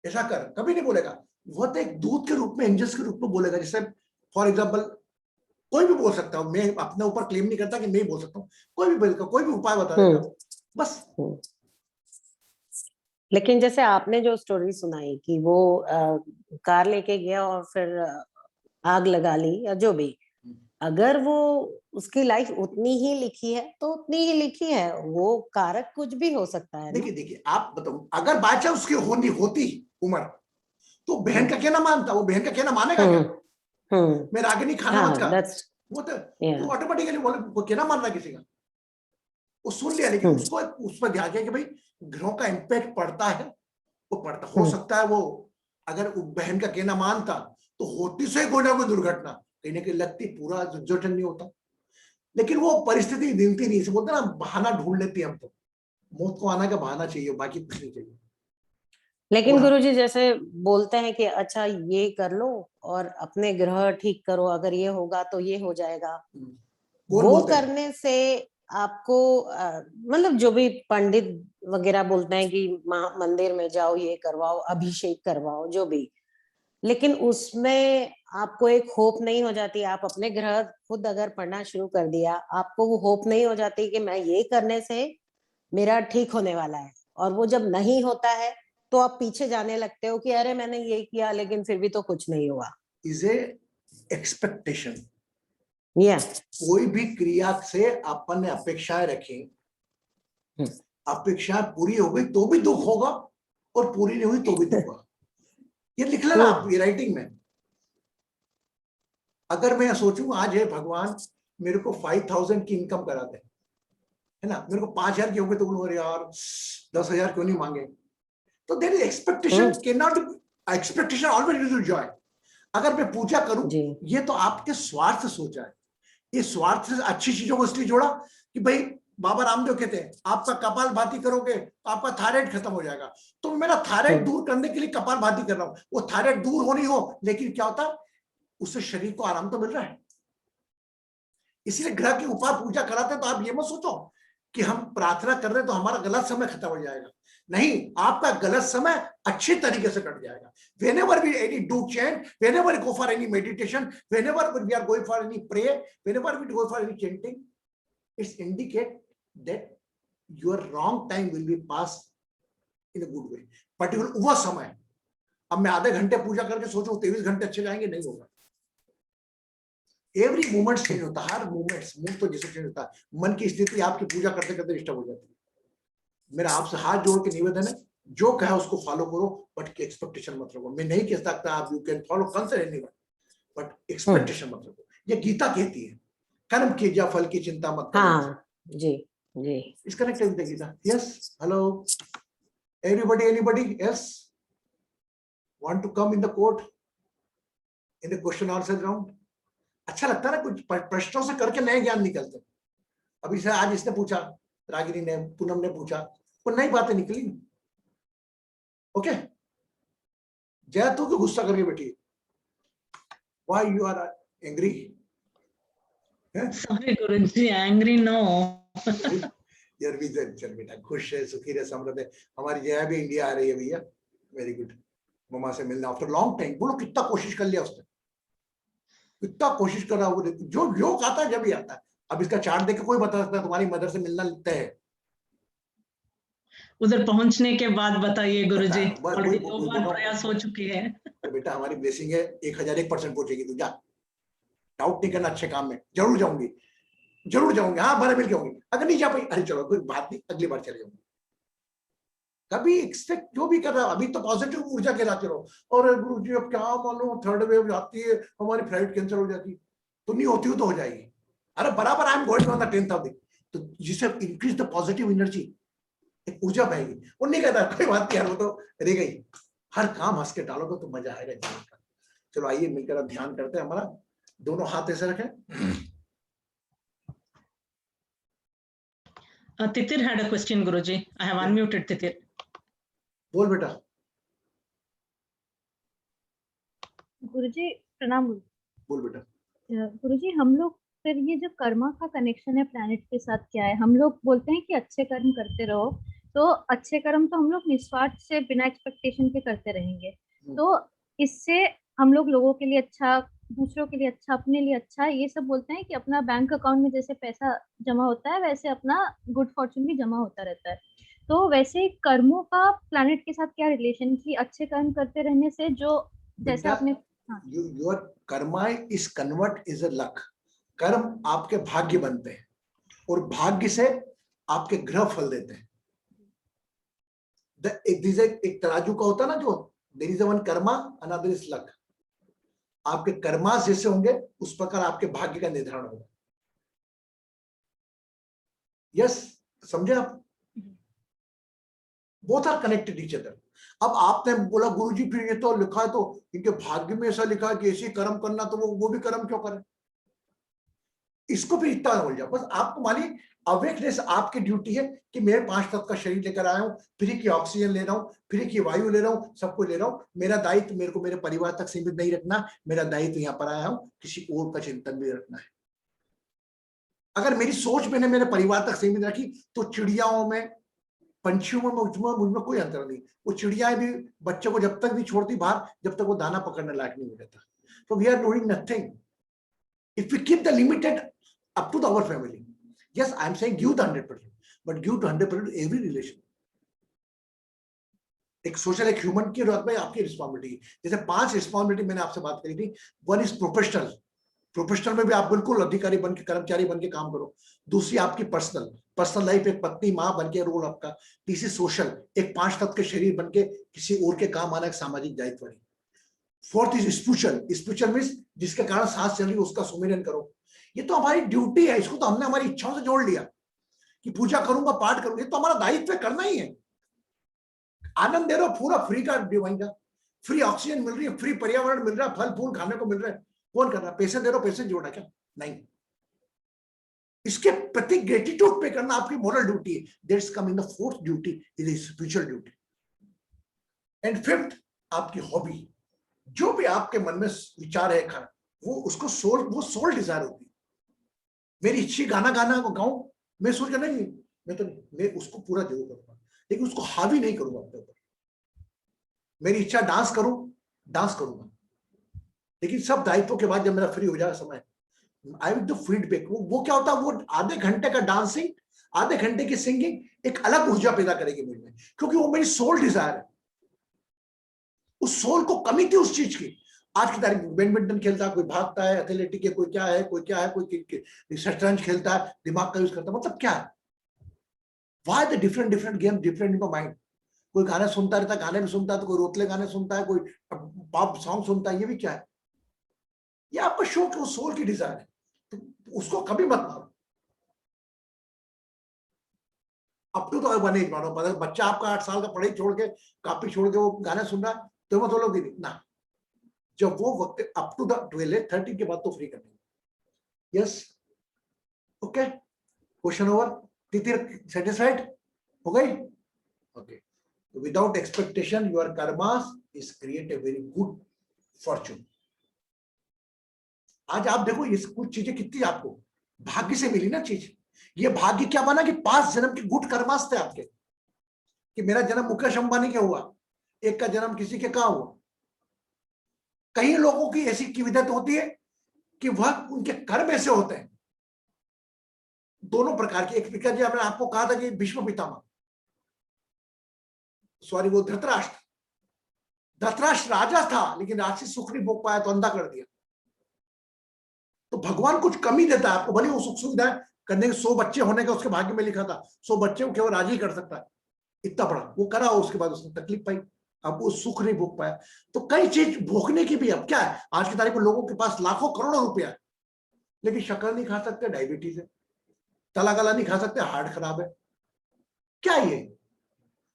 ऐसा कर, कभी नहीं बोलेगा। वो तो एक दूत के रूप में, एंजल्स के रूप में बोलेगा। जैसे फॉर एग्जांपल कोई भी बोल सकता हूं, मैं अपने ऊपर क्लेम नहीं करता कि मैं ही बोल सकता हूँ, कोई भी बोलेगा, कोई भी उपाय बता देगा बस। लेकिन जैसे आपने जो स्टोरी सुनाई कि वो कार लेके गया और फिर आग लगा ली या जो भी, अगर वो उसकी लाइफ उतनी ही लिखी है तो उतनी ही लिखी है, वो कारक कुछ भी हो सकता है ना। देखिए आप बताओ, अगर बाय चांस उसकी होती उम्र, तो बहन का कहना मानता, वो बहन का कहना मानेगा क्या? मेरा आगे नहीं खाना मत खा, वो तो ऑटोमेटिकली बोले, वो कहना मान रहा है किसी का, वो सुन लिया, लेकिन उसको उस पर ध्यान दिया कि भाई ग्रहों का इम्पैक्ट पड़ता है, वो पड़ता हो सकता है। वो अगर बहन का कहना मानता तो होती से कोई ना कोई दुर्घटना कहीं ना कहीं लगती, पूरा जटन नहीं होता। लेकिन वो परिस्थिति दिनती नहीं, से बोलते ना बहाना ढूंढ लेती है हम तो, मौत को आना का बहाना चाहिए, बाकी कुछ नहीं चाहिए। लेकिन गुरुजी जैसे बोलते हैं कि अच्छा ये कर लो और अपने ग्रह ठीक करो, अगर ये होगा तो ये हो जाएगा, वो करने से आपको मतलब जो भी पंडित वगैरह बोलते हैं कि मंदिर में जाओ, ये करवाओ, अभिषेक करवाओ, जो भी, लेकिन उसमें आपको एक होप नहीं हो जाती? आप अपने ग्रह खुद अगर पढ़ना शुरू कर दिया, आपको वो होप नहीं हो जाती कि मैं ये करने से मेरा ठीक होने वाला है, और वो जब नहीं होता है तो आप पीछे जाने लगते हो कि अरे मैंने ये किया लेकिन फिर भी तो कुछ नहीं हुआ। Is a expectation. कोई भी क्रिया से अपन ने अपेक्षाएं रखी, अपेक्षाएं पूरी हो गई तो भी दुख होगा, और पूरी नहीं हुई तो भी दुख होगा। ये लिख लेना आप ये राइटिंग में। अगर मैं सोचूं आज है भगवान मेरे को 5000 की इनकम करा दे, है ना, मेरे को 5000 की होगी तो बोलूंगा यार 10,000 क्यों नहीं मांगे, तो there is expectation, can not, expectation always leads to joy. अगर मैं पूजा करूं, ये तो आपके स्वार्थ से सोचा है, ये स्वार्थ से अच्छी चीजों को इसलिए जोड़ा कि भाई बाबा रामदेव कहते हैं आपका कपाल भाती करोगे तो आपका थायराइड खत्म हो जाएगा, तो मेरा थायराइड दूर करने के लिए कपाल भाती कर रहा हूं, वो थायराइड दूर होनी हो, लेकिन क्या होता, उससे शरीर को आराम तो मिल रहा है। इसीलिए ग्रह के ऊपर पूजा कराते हैं। तो आप ये मत सोचो कि हम प्रार्थना कर रहे हैं तो हमारा गलत समय खत्म हो जाएगा, नहीं, आपका गलत समय अच्छी तरीके से कट जाएगा। Whenever we any do chant, whenever we go for any meditation, whenever we are going for any prayer, whenever we go for any chanting, it's indicate that your wrong time will be passed in a good way. Particular वो समय, अब मैं आधे घंटे पूजा करके सोचूं 23 घंटे अच्छे जाएंगे, नहीं होगा। एवरी मोमेंट चेंज होता है, हर मूड तो जैसे चेंज होता है, मन की स्थिति आपकी पूजा करते करते डिस्टर्ब हो जाती है। मेरा आपसे हाथ जोड़ के निवेदन है, जो कहा उसको फॉलो करो, बट की एक्सपेक्टेशन मत रखो। मैं नहीं कह सकता आप you can follow consider anyone, but expectation मत रखो। ये गीता कहती है, कर्म कीजिए फल की चिंता मत करो। हाँ जी जी, इस connect with Gita. Yes, hello everybody, anybody else want to come in the court in the question answer round? अच्छा लगता है ना, कुछ प्रश्नों से करके नए ज्ञान निकलते। अभी से आज इसने पूछा, रागिनी ने, पूनम ने पूछा, वो नई बातें निकली। ओके, जय तू क्यों गुस्सा करके बैठी? Why you are angry? Sorry गुरुजी, एंग्री नो। यार विजय, चल बेटा, खुश है, सुखी रहे, समृद्ध है। हमारी जया भी इंडिया आ रही है भैया, वेरी गुड। मम्मा से मिलना आफ्टर लॉन्ग टाइम। बोलो कितना कोशिश कर लिया उसने, कितना कोशिश कर रहा है वो। जो योग आता है जब ही आता है। अब इसका चार्ट देख के कोई बता सकता है तुम्हारी मदर से मिलना तय है? उधर पहुंचने के बाद बताइए गुरुजी, ऑलरेडी 2 बार प्रयास हो चुकी है। तो बेटा हमारी ब्लेसिंग है, 1001% पहुंचेगी तू, जा, डाउट नहीं करना, अच्छे काम में जरूर जाऊंगी, जरूर जाऊंगी, हाँ बारह मिल के होंगी। अगर नहीं जा पाई, अरे चलो कोई बात नहीं, अगली बार चले जाऊंगी। कभी एक्सपेक्ट जो भी कर रहा, अभी तो पॉजिटिव ऊर्जा के लाते रहो। और गुरुजी अब क्या मालूम, थर्ड वेव आती है, हमारी फ्लाइट कैंसिल हो जाती, तो नहीं होती हो तो हो जाएगी। अरे बराबर I am going on the 10th of the, तो जिससे इंक्रीज द पॉजिटिव एनर्जी, एक ऊर्जा बहेगी। वो नहीं कहता कोई बात नहीं यार, वो तो रह गई। हर काम हंस के डालोगे तो मजा आएगा जीवन का। चलो आइए मिलकर अब ध्यान करते हैं। हमारा दोनों हाथ ऐसे रखें। Titir had a question, Guruji. I have unmuted Titir. बोल बेटा। गुरुजी प्रणाम। बोल बेटा। गुरुजी हम लोग फिर ये जो कर्मा का कनेक्शन है प्लैनेट के साथ क्या है? हम लोग बोलते हैं कि अच्छे कर्म करते रहो, तो अच्छे कर्म तो हम लोग निस्वार्थ से बिना एक्सपेक्टेशन के करते रहेंगे, तो इससे हम लोग लोगों के लिए अच्छा, दूसरों के लिए अच्छा, अपने लिए अच्छा, ये सब बोलते हैं कि अपना बैंक अकाउंट में जैसे पैसा जमा होता है वैसे अपना गुड फॉर्चून भी जमा होता रहता है। तो वैसे कर्मों का प्लैनेट के साथ क्या रिलेशन, कि अच्छे कर्म करते रहने से जो जैसे आपने हाँ। Your Karma is convert is a luck. कर्म आपके भाग्य बनते हैं और भाग्य से आपके ग्रह फल देते हैं। एक तराजू का होता है ना, जो there is one karma another is luck. आपके कर्मा जैसे होंगे उस प्रकार आपके भाग्य का निर्धारण होगा। यस, समझे आप? Both are connected each other. अब आपने बोला गुरुजी फिर ये तो लिखा है, तो इनके भाग्य में ऐसा लिखा है कि ऐसे कर्म करना, तो वो भी कर्म क्यों करें? इसको भी इतना हो जाए, बस आपको मानिए अवेकनेस आपकी ड्यूटी है कि मैं 5 तत्व का शरीर लेकर आया हूँ, फ्री की ऑक्सीजन ले रहा हूँ, फ्री की वायु ले रहा हूँ, सब कुछ ले रहा हूँ। मेरा दायित्व मेरे को मेरे परिवार तक सीमित नहीं रखना, मेरा दायित्व यहाँ पर आया हूँ किसी और का चिंतन भी रखना है। अगर मेरी सोच मैंने मेरे परिवार तक सीमित रखी तो चिड़ियाओं में, पंछियों में, मुझमें कोई अंतर नहीं। वो चिड़ियाएं भी बच्चों को जब तक भी छोड़ती बाहर, जब तक वो दाना पकड़ने लायक नहीं हो जाता। तो we are doing nothing if we keep the limited up to our family. Yes, I am saying give the 100%, but give to 100% every relation. एक सोशल, एक ह्यूमन की जरूरत में आपकी रिस्पॉन्सिबिलिटी। जैसे 5 रिस्पॉन्सिबिलिटी मैंने आपसे बात करी थी। वन इज प्रोफेशनल, प्रोफेशनल में भी आप बिल्कुल अधिकारी बन के, कर्मचारी बन के काम करो। दूसरी आपकी पर्सनल लाइफ, एक पत्नी माँ बन के रोल आपका। तीसरी सोशल, एक 5 तत्व के शरीर बन के किसी और के काम आना, एक सामाजिक दायित्व है। फोर्थ इज स्पिरिचुअल मीन्स जिसके कारण सांस चल रही है उसका सुमिरन करो। ये तो हमारी ड्यूटी है, इसको तो हमने हमारी इच्छाओं से जोड़ लिया कि पूजा करूंगा, पाठ करूंगा। ये तो हमारा दायित्व करना ही है। आनंद दे रहे हो पूरा फ्री का, डिवाइन का फ्री ऑक्सीजन मिल रही है, फ्री पर्यावरण मिल रहा है, फल फूल खाने को मिल रहा है। कौन कर रहा है? पैसे दे रहे हो, पैसे जोड़ना क्या? नहीं, इसके प्रति ग्रेटिट्यूड पे करना आपकी मोरल ड्यूटी है। That's coming the fourth duty is a spiritual duty. And fifth आपकी हॉबी, जो भी आपके मन में विचार है खाना, वो उसको सोल डिजायर होती है। मेरी इच्छा गाना गाना को गाऊं, मैं सोच नहीं, मैं उसको पूरा जरूर करूंगा, लेकिन उसको हावी नहीं करूंगा अपने ऊपर। मेरी इच्छा डांस करूंगा, लेकिन सब दायित्वों के बाद जब मेरा फ्री हो जाएगा समय, आई विल डू फीडबैक। वो क्या होता है, वो आधे घंटे का डांसिंग, आधे घंटे की सिंगिंग एक अलग ऊर्जा पैदा करेगी मुझ में, क्योंकि वो मेरी सोल डिजायर है। उस सोल को कमी थी उस चीज की। आज की तारीख बैडमिंटन खेलता है, कोई भागता है, एथलेटिक है, कोई क्या है, कोई शतरंज खेलता है, दिमाग का यूज करता है। मतलब क्या है? Why the different game, different in mind. कोई गाने सुनता रहता है, गाने भी सुनता है, तो कोई रोतले गाने सुनता है, कोई पॉप सॉन्ग सुनता है। ये भी क्या है? ये आपका शौक है, वो सोल की डिजायर है, तो उसको कभी मत मारो। अप टू तो वन एज मारो। बच्चा आपका 8 साल का पढ़ाई छोड़ के, कॉपी छोड़ के वो गाने सुन रहा है, तो मत बोलोगे ना। जब वो वक्त अप टू द 12 13 के बाद तो फ्री करनी। Yes, okay, question over. तिथिर सेटिस्फाइड हो गई? Okay, without expectation your karmas is create a very good fortune. आज आप देखो ये कुछ चीजें कितनी आपको भाग्य से मिली ना चीज। ये भाग्य क्या बना कि 5 जन्म के गुड कर्मास थे आपके, कि मेरा जन्म मुकेश अंबानी के हुआ, एक का जन्म किसी के कहां हुआ। कई लोगों की ऐसी विधत होती है कि वह उनके कर्म ऐसे होते हैं, दोनों प्रकार की। एक पिताजी, मैंने आपको कहा था कि भीष्म पितामह, सॉरी वो धृतराष्ट्र राजा था, लेकिन राजसी सुख नहीं भोग पाया तो अंधा कर दिया। तो भगवान कुछ कमी देता है आपको, भले वो सुख सुविधाएं करने के 100 बच्चे होने का उसके भाग्य में लिखा था, 100 बच्चे को केवल राजी कर सकता है, इतना बड़ा वो करा, उसके बाद उसने तकलीफ पाई, अब वो सुख नहीं भोग पाया। तो कई चीज भोगने की भी, अब क्या है, आज की तारीख में लोगों के पास लाखों करोड़ों रुपया है, लेकिन शक्कर नहीं खा सकते, डायबिटीज है, तला गला नहीं खा सकते, हार्ट खराब है। क्या ये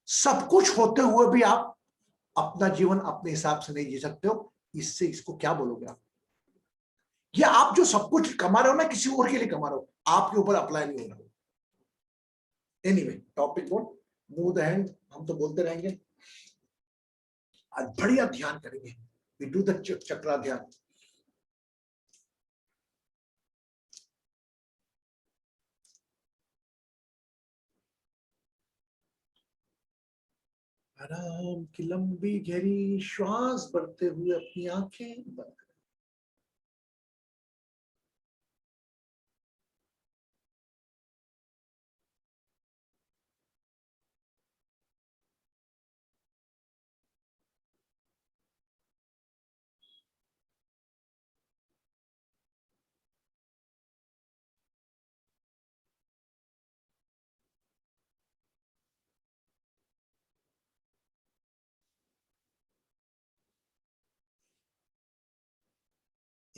सब कुछ होते हुए भी आप अपना जीवन अपने हिसाब से नहीं जी सकते हो? इससे इसको क्या बोलोगे आप? ये आप जो सब कुछ कमा रहे हो ना, किसी और के लिए कमा रहे हो, आपके ऊपर अप्लाई नहीं हो रहा। Anyway, topic one, move the hand. हम तो बोलते रहेंगे, आज बढ़िया ध्यान करेंगे। वी डू द चक्रा ध्यान। आराम की लंबी गहरी श्वास भरते हुए अपनी आंखें बंद करें।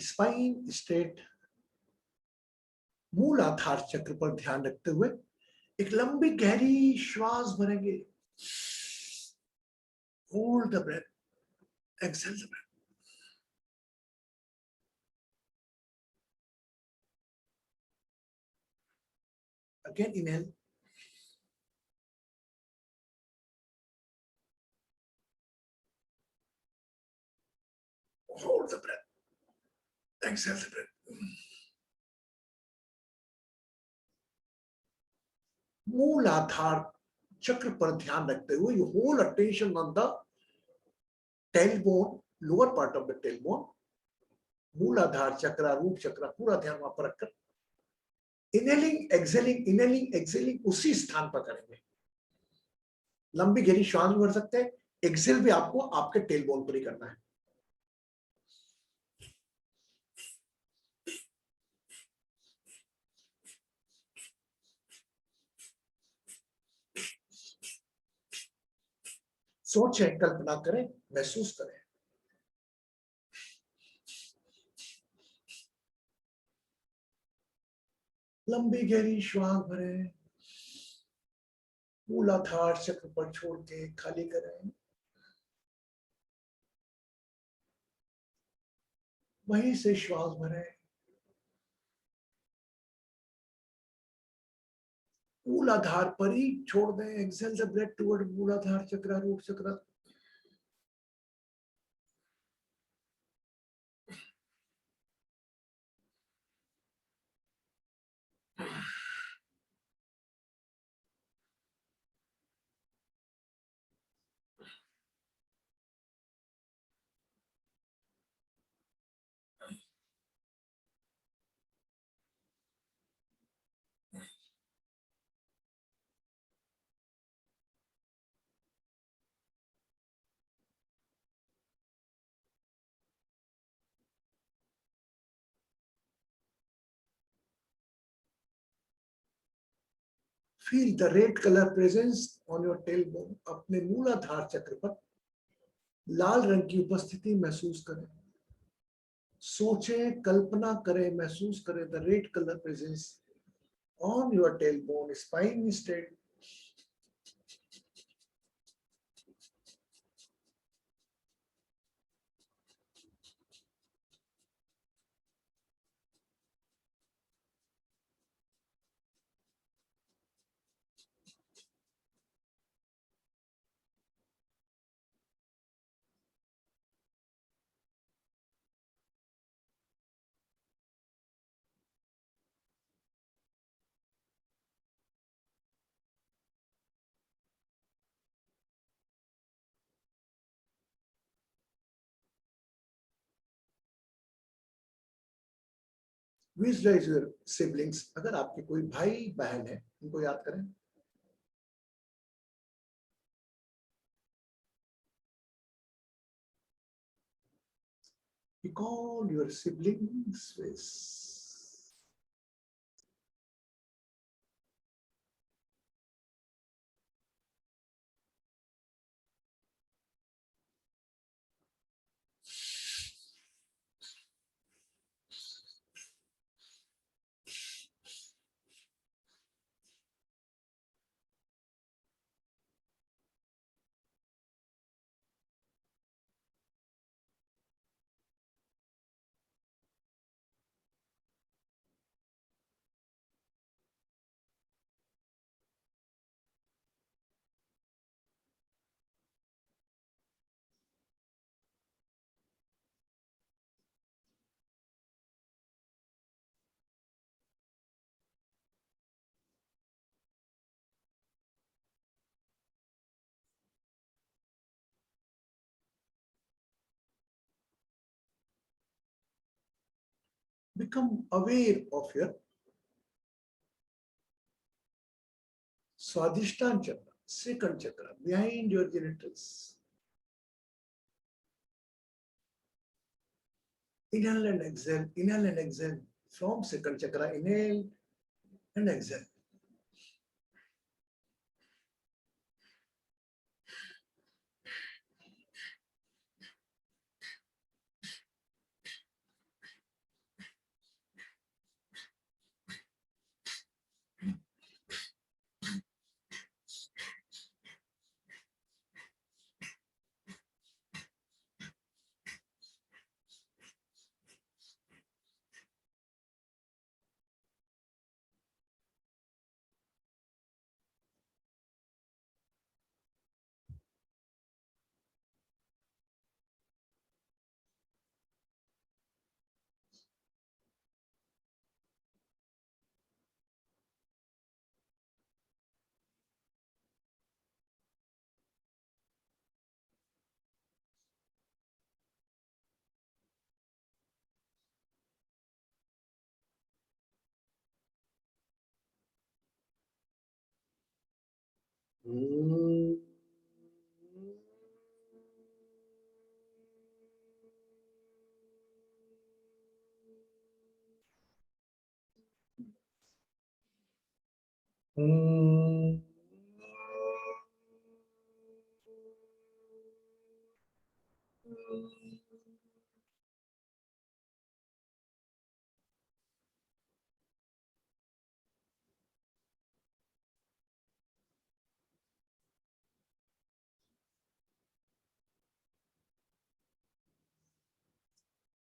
स्पाइन स्ट्रेट, मूल आधार चक्र पर ध्यान रखते हुए एक लंबी गहरी श्वास भरेंगे। Hold the breath, exhale the breath. Again inhale, hold the breath, exhale the breath. मूल आधार चक्र पर ध्यान रखते हुए you hold attention on the tailbone, lower part of the tailbone, मूल आधार चक्र, रूट चक्र, पूरा ध्यान वहां पर रखकर इनहेलिंग एक्सेलिंग उसी स्थान पर करेंगे। लंबी गहरी श्वास भी भर सकते हैं, एक्सेल भी आपको आपके टेलबोन पर ही करना है। सोचें, कल्पना करें, महसूस करें। लंबी गहरी श्वास भरें, मूलाधार चक्र पर छोड़ के खाली करें। वहीं से श्वास भरें, मूलाधार पर ही छोड़ दें। एक्सेल द ब्रेथ टुवर्ड मूलाधार चक्र, रूट चक्र। Feel the red color presence on your tailbone. अपने मूलाधार चक्र पर लाल रंग की उपस्थिति महसूस करें। सोचें, कल्पना करें, महसूस करें the red color presence on your tailbone, spine straight. Visualize your siblings. अगर आपके कोई भाई बहन है, उनको याद करें। Recall your siblings' face. Become aware of your Swadhisthana chakra, second chakra, behind your genitals. Inhale and exhale from second chakra. Inhale and exhale.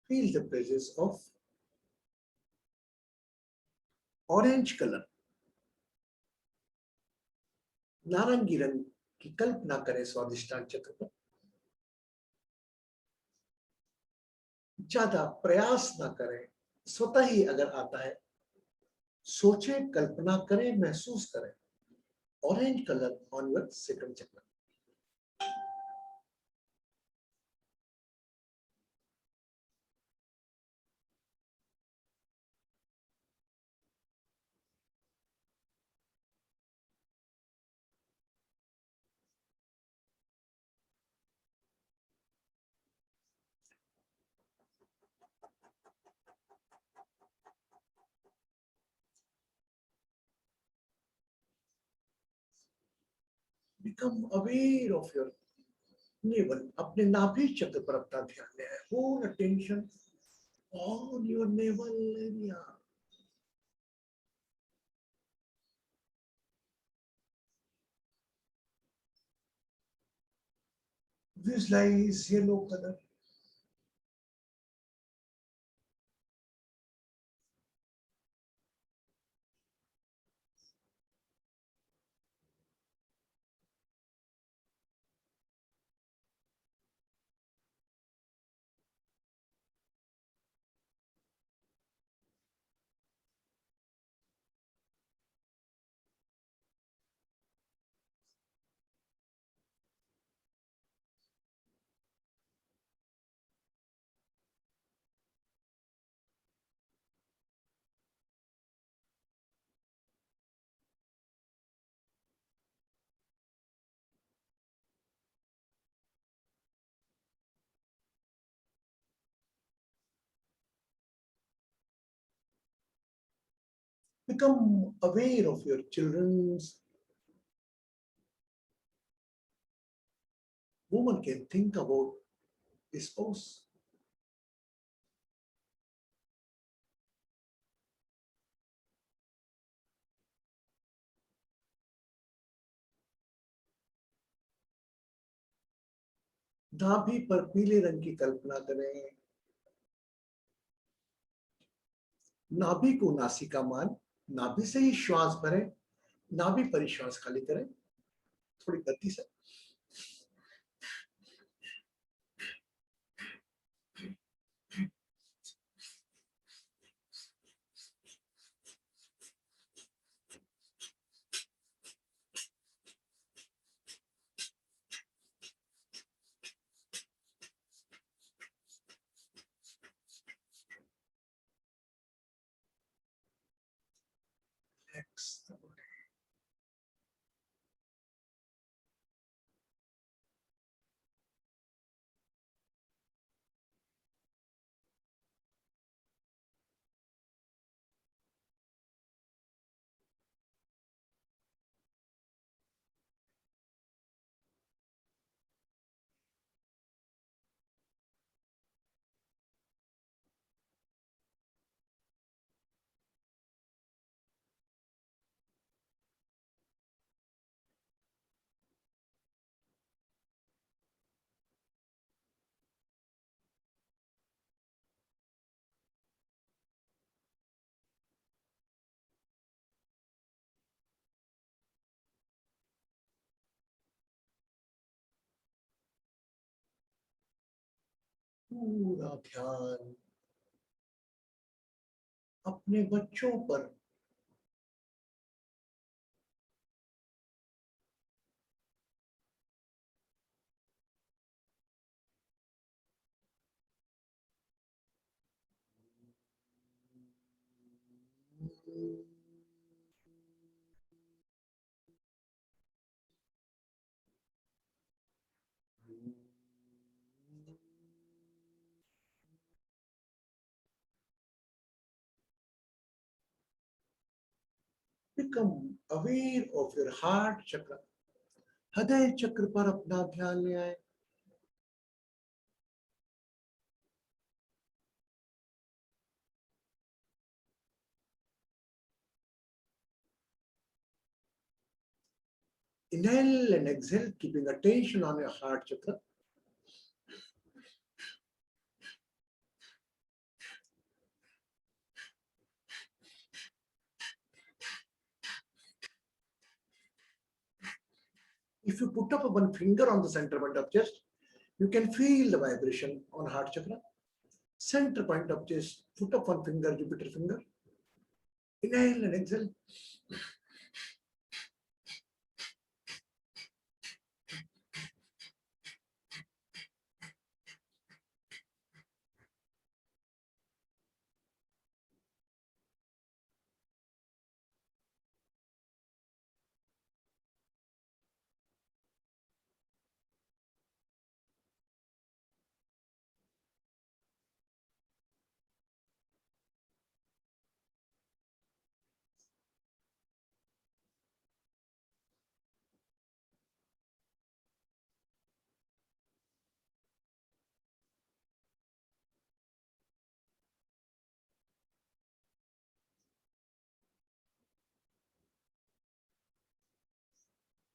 Feel the presence of orange color. नारंगी रंग की कल्पना करें स्वादिष्टान चक्र पर। ज्यादा प्रयास ना करें, स्वतः ही अगर आता है सोचें, कल्पना करें, महसूस करें। Orange colour on your second चक्र। Become aware of your navel. अपने नाभि चक्र पर अपना ध्यान ले आए। Hold attention on your navel area. Visualize yellow color. Become aware of your children's. Woman can think about the spouse. नाभि पर पीले रंग की कल्पना करें। नाभि को नासिका मान, नाभि से ही श्वास भरें, नाभि पर श्वास खाली करें, थोड़ी गति से। पूरा ध्यान अपने बच्चों पर। Become aware of your heart chakra. हृदय चक्र पर अपना ध्यान ले आए. Inhale and exhale, keeping attention on your heart chakra. If you put up one finger on the center point of chest, you can feel the vibration on heart chakra. Center point of chest, put up one finger, Jupiter finger. Inhale and exhale.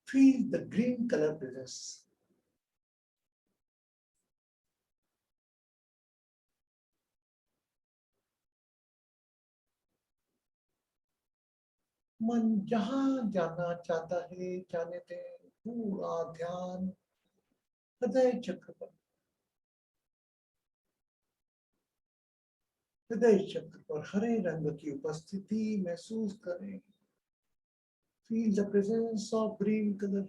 Feel the green color presence. मन जहां जाना चाहता है जाने दे. पूरा ध्यान हृदय चक्र पर. हृदय चक्र पर हरे रंग की उपस्थिति महसूस करें. Feel the presence of green color.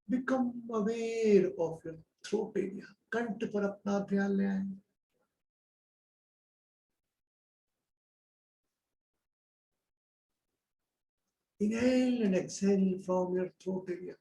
Become aware of your throat area. कंठ पर अपना ध्यान ले आए. Inhale and exhale from your throat area.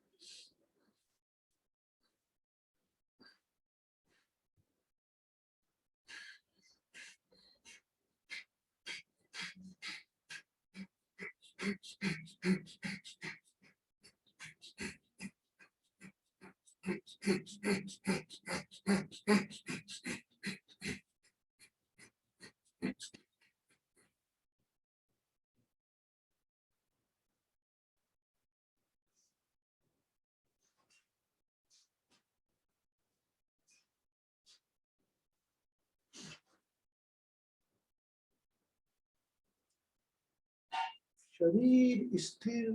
शरीर स्थिर.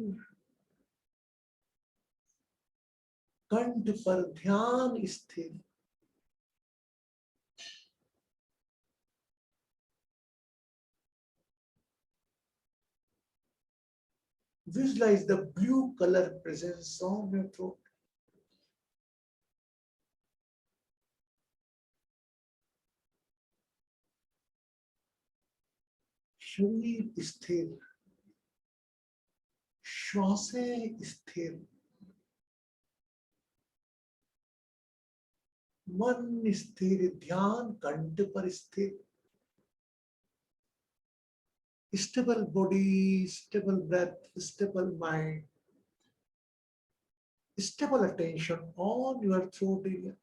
कंठ पर ध्यान स्थिर. Visualize the blue color presence on your throat. शरीर स्थिर. श्वासें स्थिर, मन स्थिर, ध्यान कंठ पर स्थिर, stable body, stable breath, stable mind, stable attention on your throat area.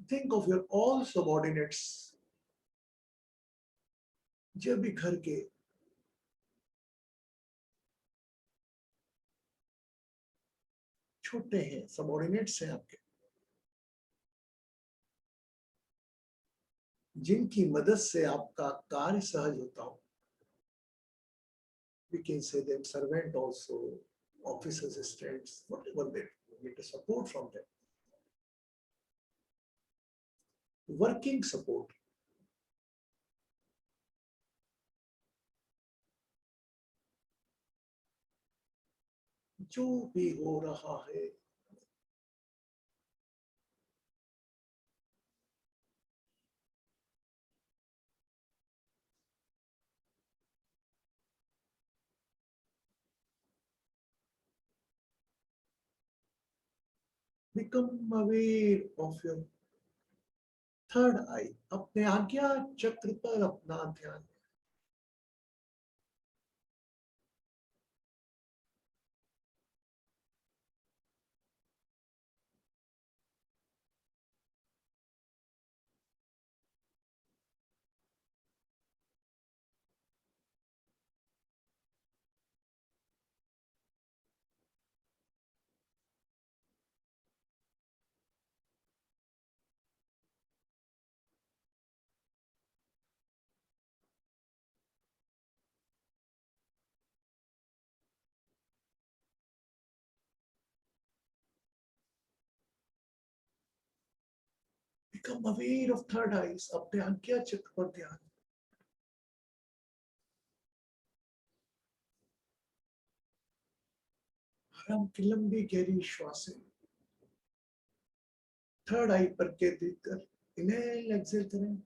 Think of your all subordinates. जब भी घर के छोटे हैं, सबऑर्डिनेट्स हैं आपके, जिनकी मदद से आपका कार्य सहज होता हो. We can say them servant also, office assistants, whatever they get a support from them. Working support. जो भी हो रहा है, become aware of your third eye. अपने आज्ञा चक्र पर अपना ध्यान. Become aware of third eyes. अपने आज्ञा चक्र पर ध्यान. आराम की लंबी गहरी श्वासें. थर्ड आई पर केंद्रित कर इनहेल एक्सहेल करें.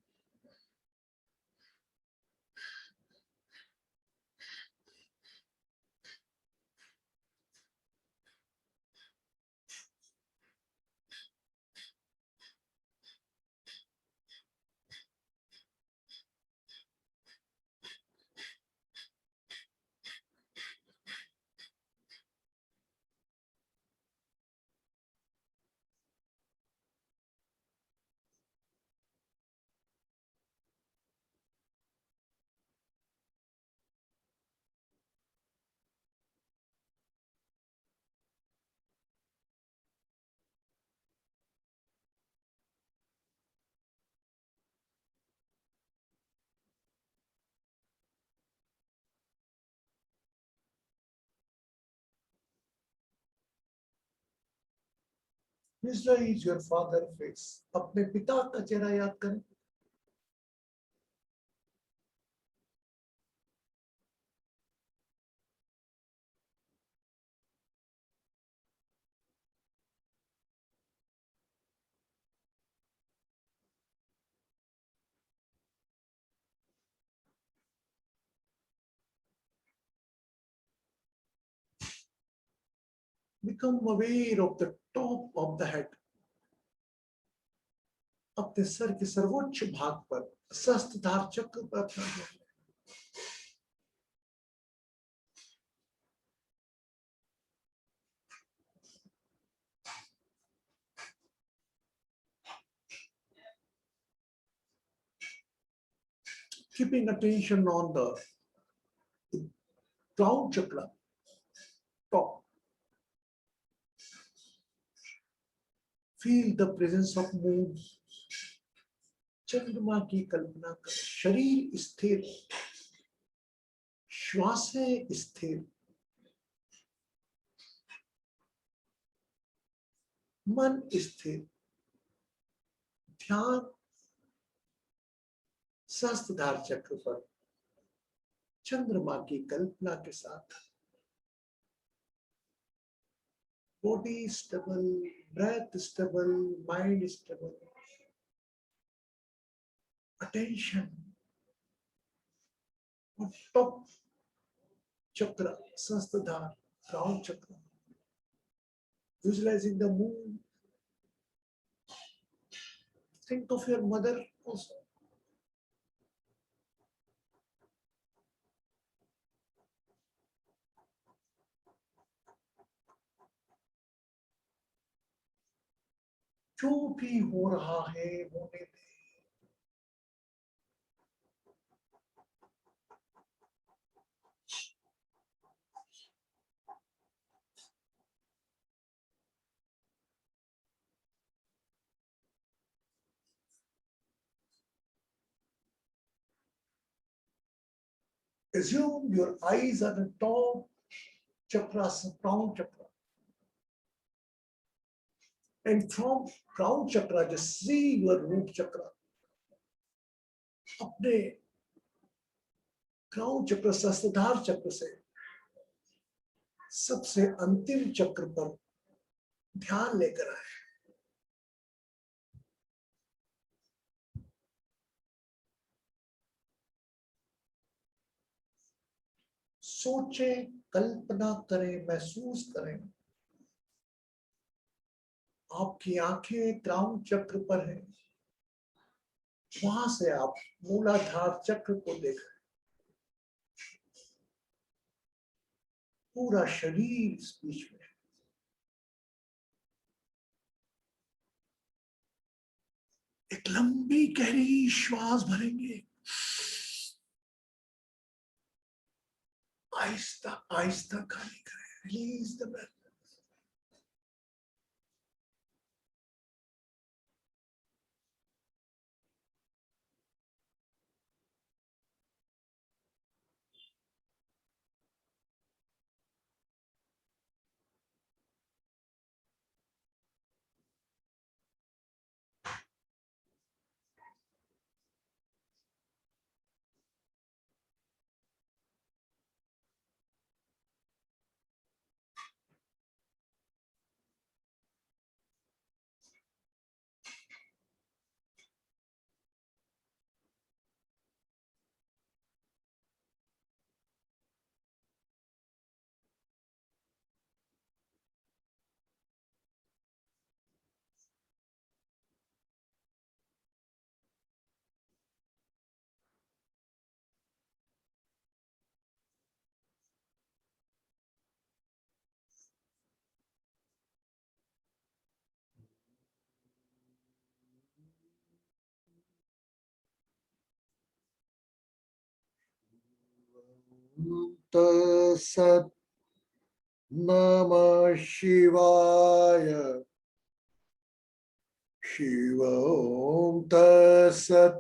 Visualize your father face. अपने पिता का चेहरा याद करें. Become aware of the top of the head. अपने सर के सर्वोच्च भाग पर सहस्त्रधार चक्र पर अपना ध्यान. Keeping attention on the crown chakra, top. Feel the presence of moon. चंद्रमा की कल्पना कर. शरीर स्थिर, श्वासें स्थिर, मन स्थिर, ध्यान सहस्त्रधार चक्र पर चंद्रमा की कल्पना के साथ body stable, breath stable, mind stable, attention top chakra, Sahastradhar, crown chakra, visualizing the moon. Think of your mother also. जो भी हो रहा है होने दे। Assume your eyes are the top chakra, crown chakra. And from crown chakra, just see your root chakra. अपने crown चक्र, सहस्त्रधार चक्र से सबसे अंतिम चक्र पर ध्यान लेकर आए। सोचें, कल्पना करें, महसूस करें, आपकी आंखें क्राउन चक्र पर है, वहां से आप मूलाधार चक्र को देख रहे हैं। पूरा शरीर इस बीच में है। एक लंबी गहरी श्वास भरेंगे, आहिस्ता आहिस्ता खाली करें, रिलीज द ब्रेथ। तत्सत् नमः शिवाय। शिव ओम तत्सत्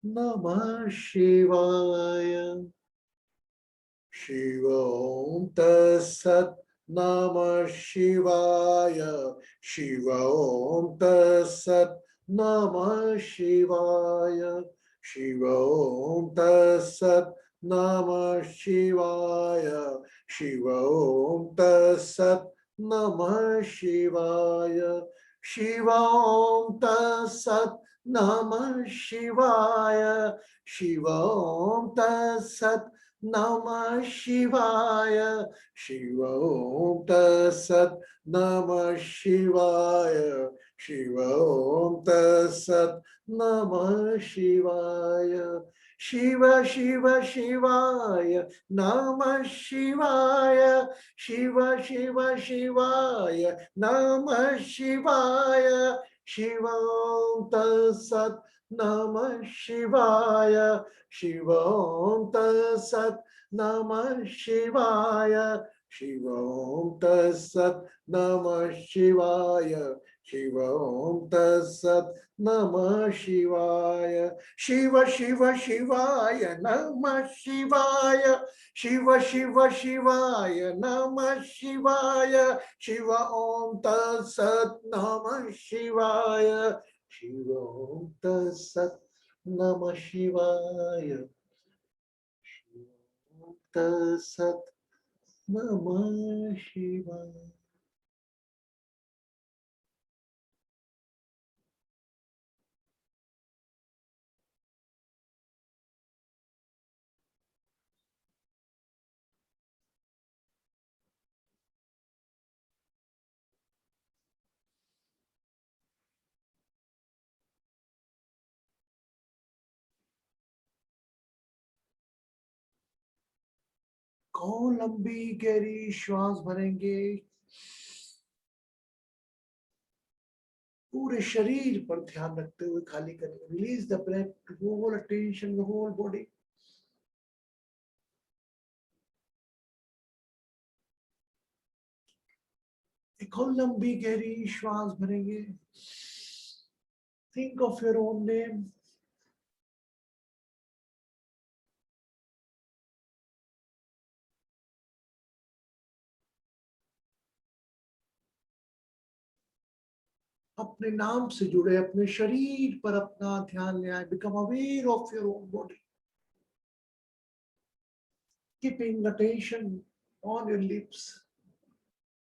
नमः शिवाय। शिव ओम तत्सत् नमः शिवाय। शिव ओम तत्सत् नमः शिवाय। शिव ओम तत्सत् नमः शिवाय। शिव ओम तत्सत् नमः शिवाय। शिव ओम तत्सत् नमः शिवाय। शिव ओम तत्सत् नमः शिवाय। शिव ओम तत्सत् नमः शिवाय। शिव ओम तत्सत् नमः शिवाय। शिव शिव शिवाय नमः शिवाय। शिव शिव शिवाय नमः शिवाय। शिव ओम तत्सत् नमः शिवाय। शिव ओम तत्सत् नमः शिवाय। शिव ओम तत्सत् नमः शिवाय। शिव ओम तत्सत् नमः शिवाय। शिव शिव शिवाय नमः शिवाय। शिव शिव शिवाय नमः शिवाय। शिव ओम तत्सत् नमः शिवाय। शिव ओम तत्सत् नमः शिवाय। शिव तत्सत् नमः शिवाय। कौन लंबी गहरी श्वास भरेंगे, पूरे शरीर पर ध्यान रखते हुए खाली करेंगे। Release the breath, whole attention, the whole body. एक और लंबी गहरी श्वास भरेंगे। Think of your own name. अपने नाम से जुड़े अपने शरीर पर अपना ध्यान ले आए। Become aware of your own body, keeping attention on your lips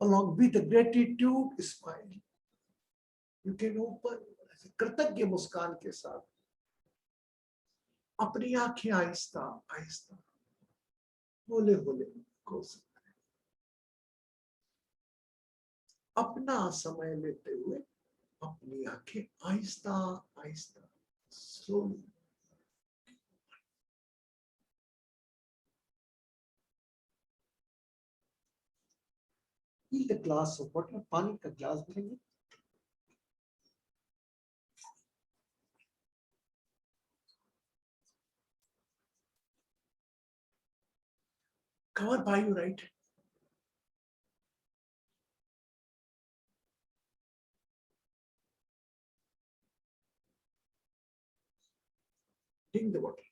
along with a gratitude smile. You can open कृतज्ञ मुस्कान के साथ अपनी आंखें आहिस्ता आहिस्ता होले होले खोल सकते हैं। अपना समय लेते हुए अपनी आंखें Aahista Aahista slowly. Fill the glass of water, पानी का ग्लास भरेंगे। Cover by your right. Drink the water.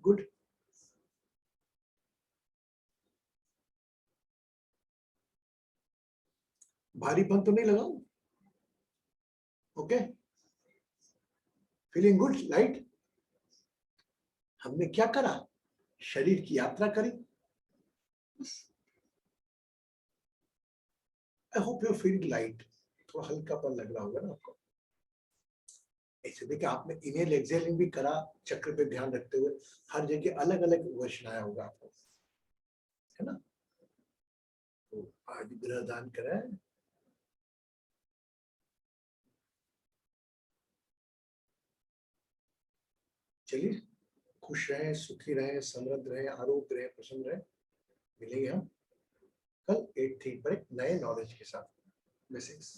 Good. भारीपन तो नहीं लगा? Okay, feeling good, light. हमने क्या करा? शरीर की यात्रा करी। I hope you feel light. थोड़ा हल्कापन लग रहा होगा ना आपको। ऐसे देखिए, आपने इनहेल एक्सहेलिंग भी करा, चक्र पे ध्यान रखते हुए। हर जगह अलग अलग वर्षण आया होगा आपको, है ना? तो आज ग्रह दान करा है। चलिए, खुश रहें, सुखी रहें, समृद्ध रहें, आरोग्य रहें, प्रसन्न रहें। मिलेंगे हम कल 8 पर एक नए नॉलेज के साथ। मैसेज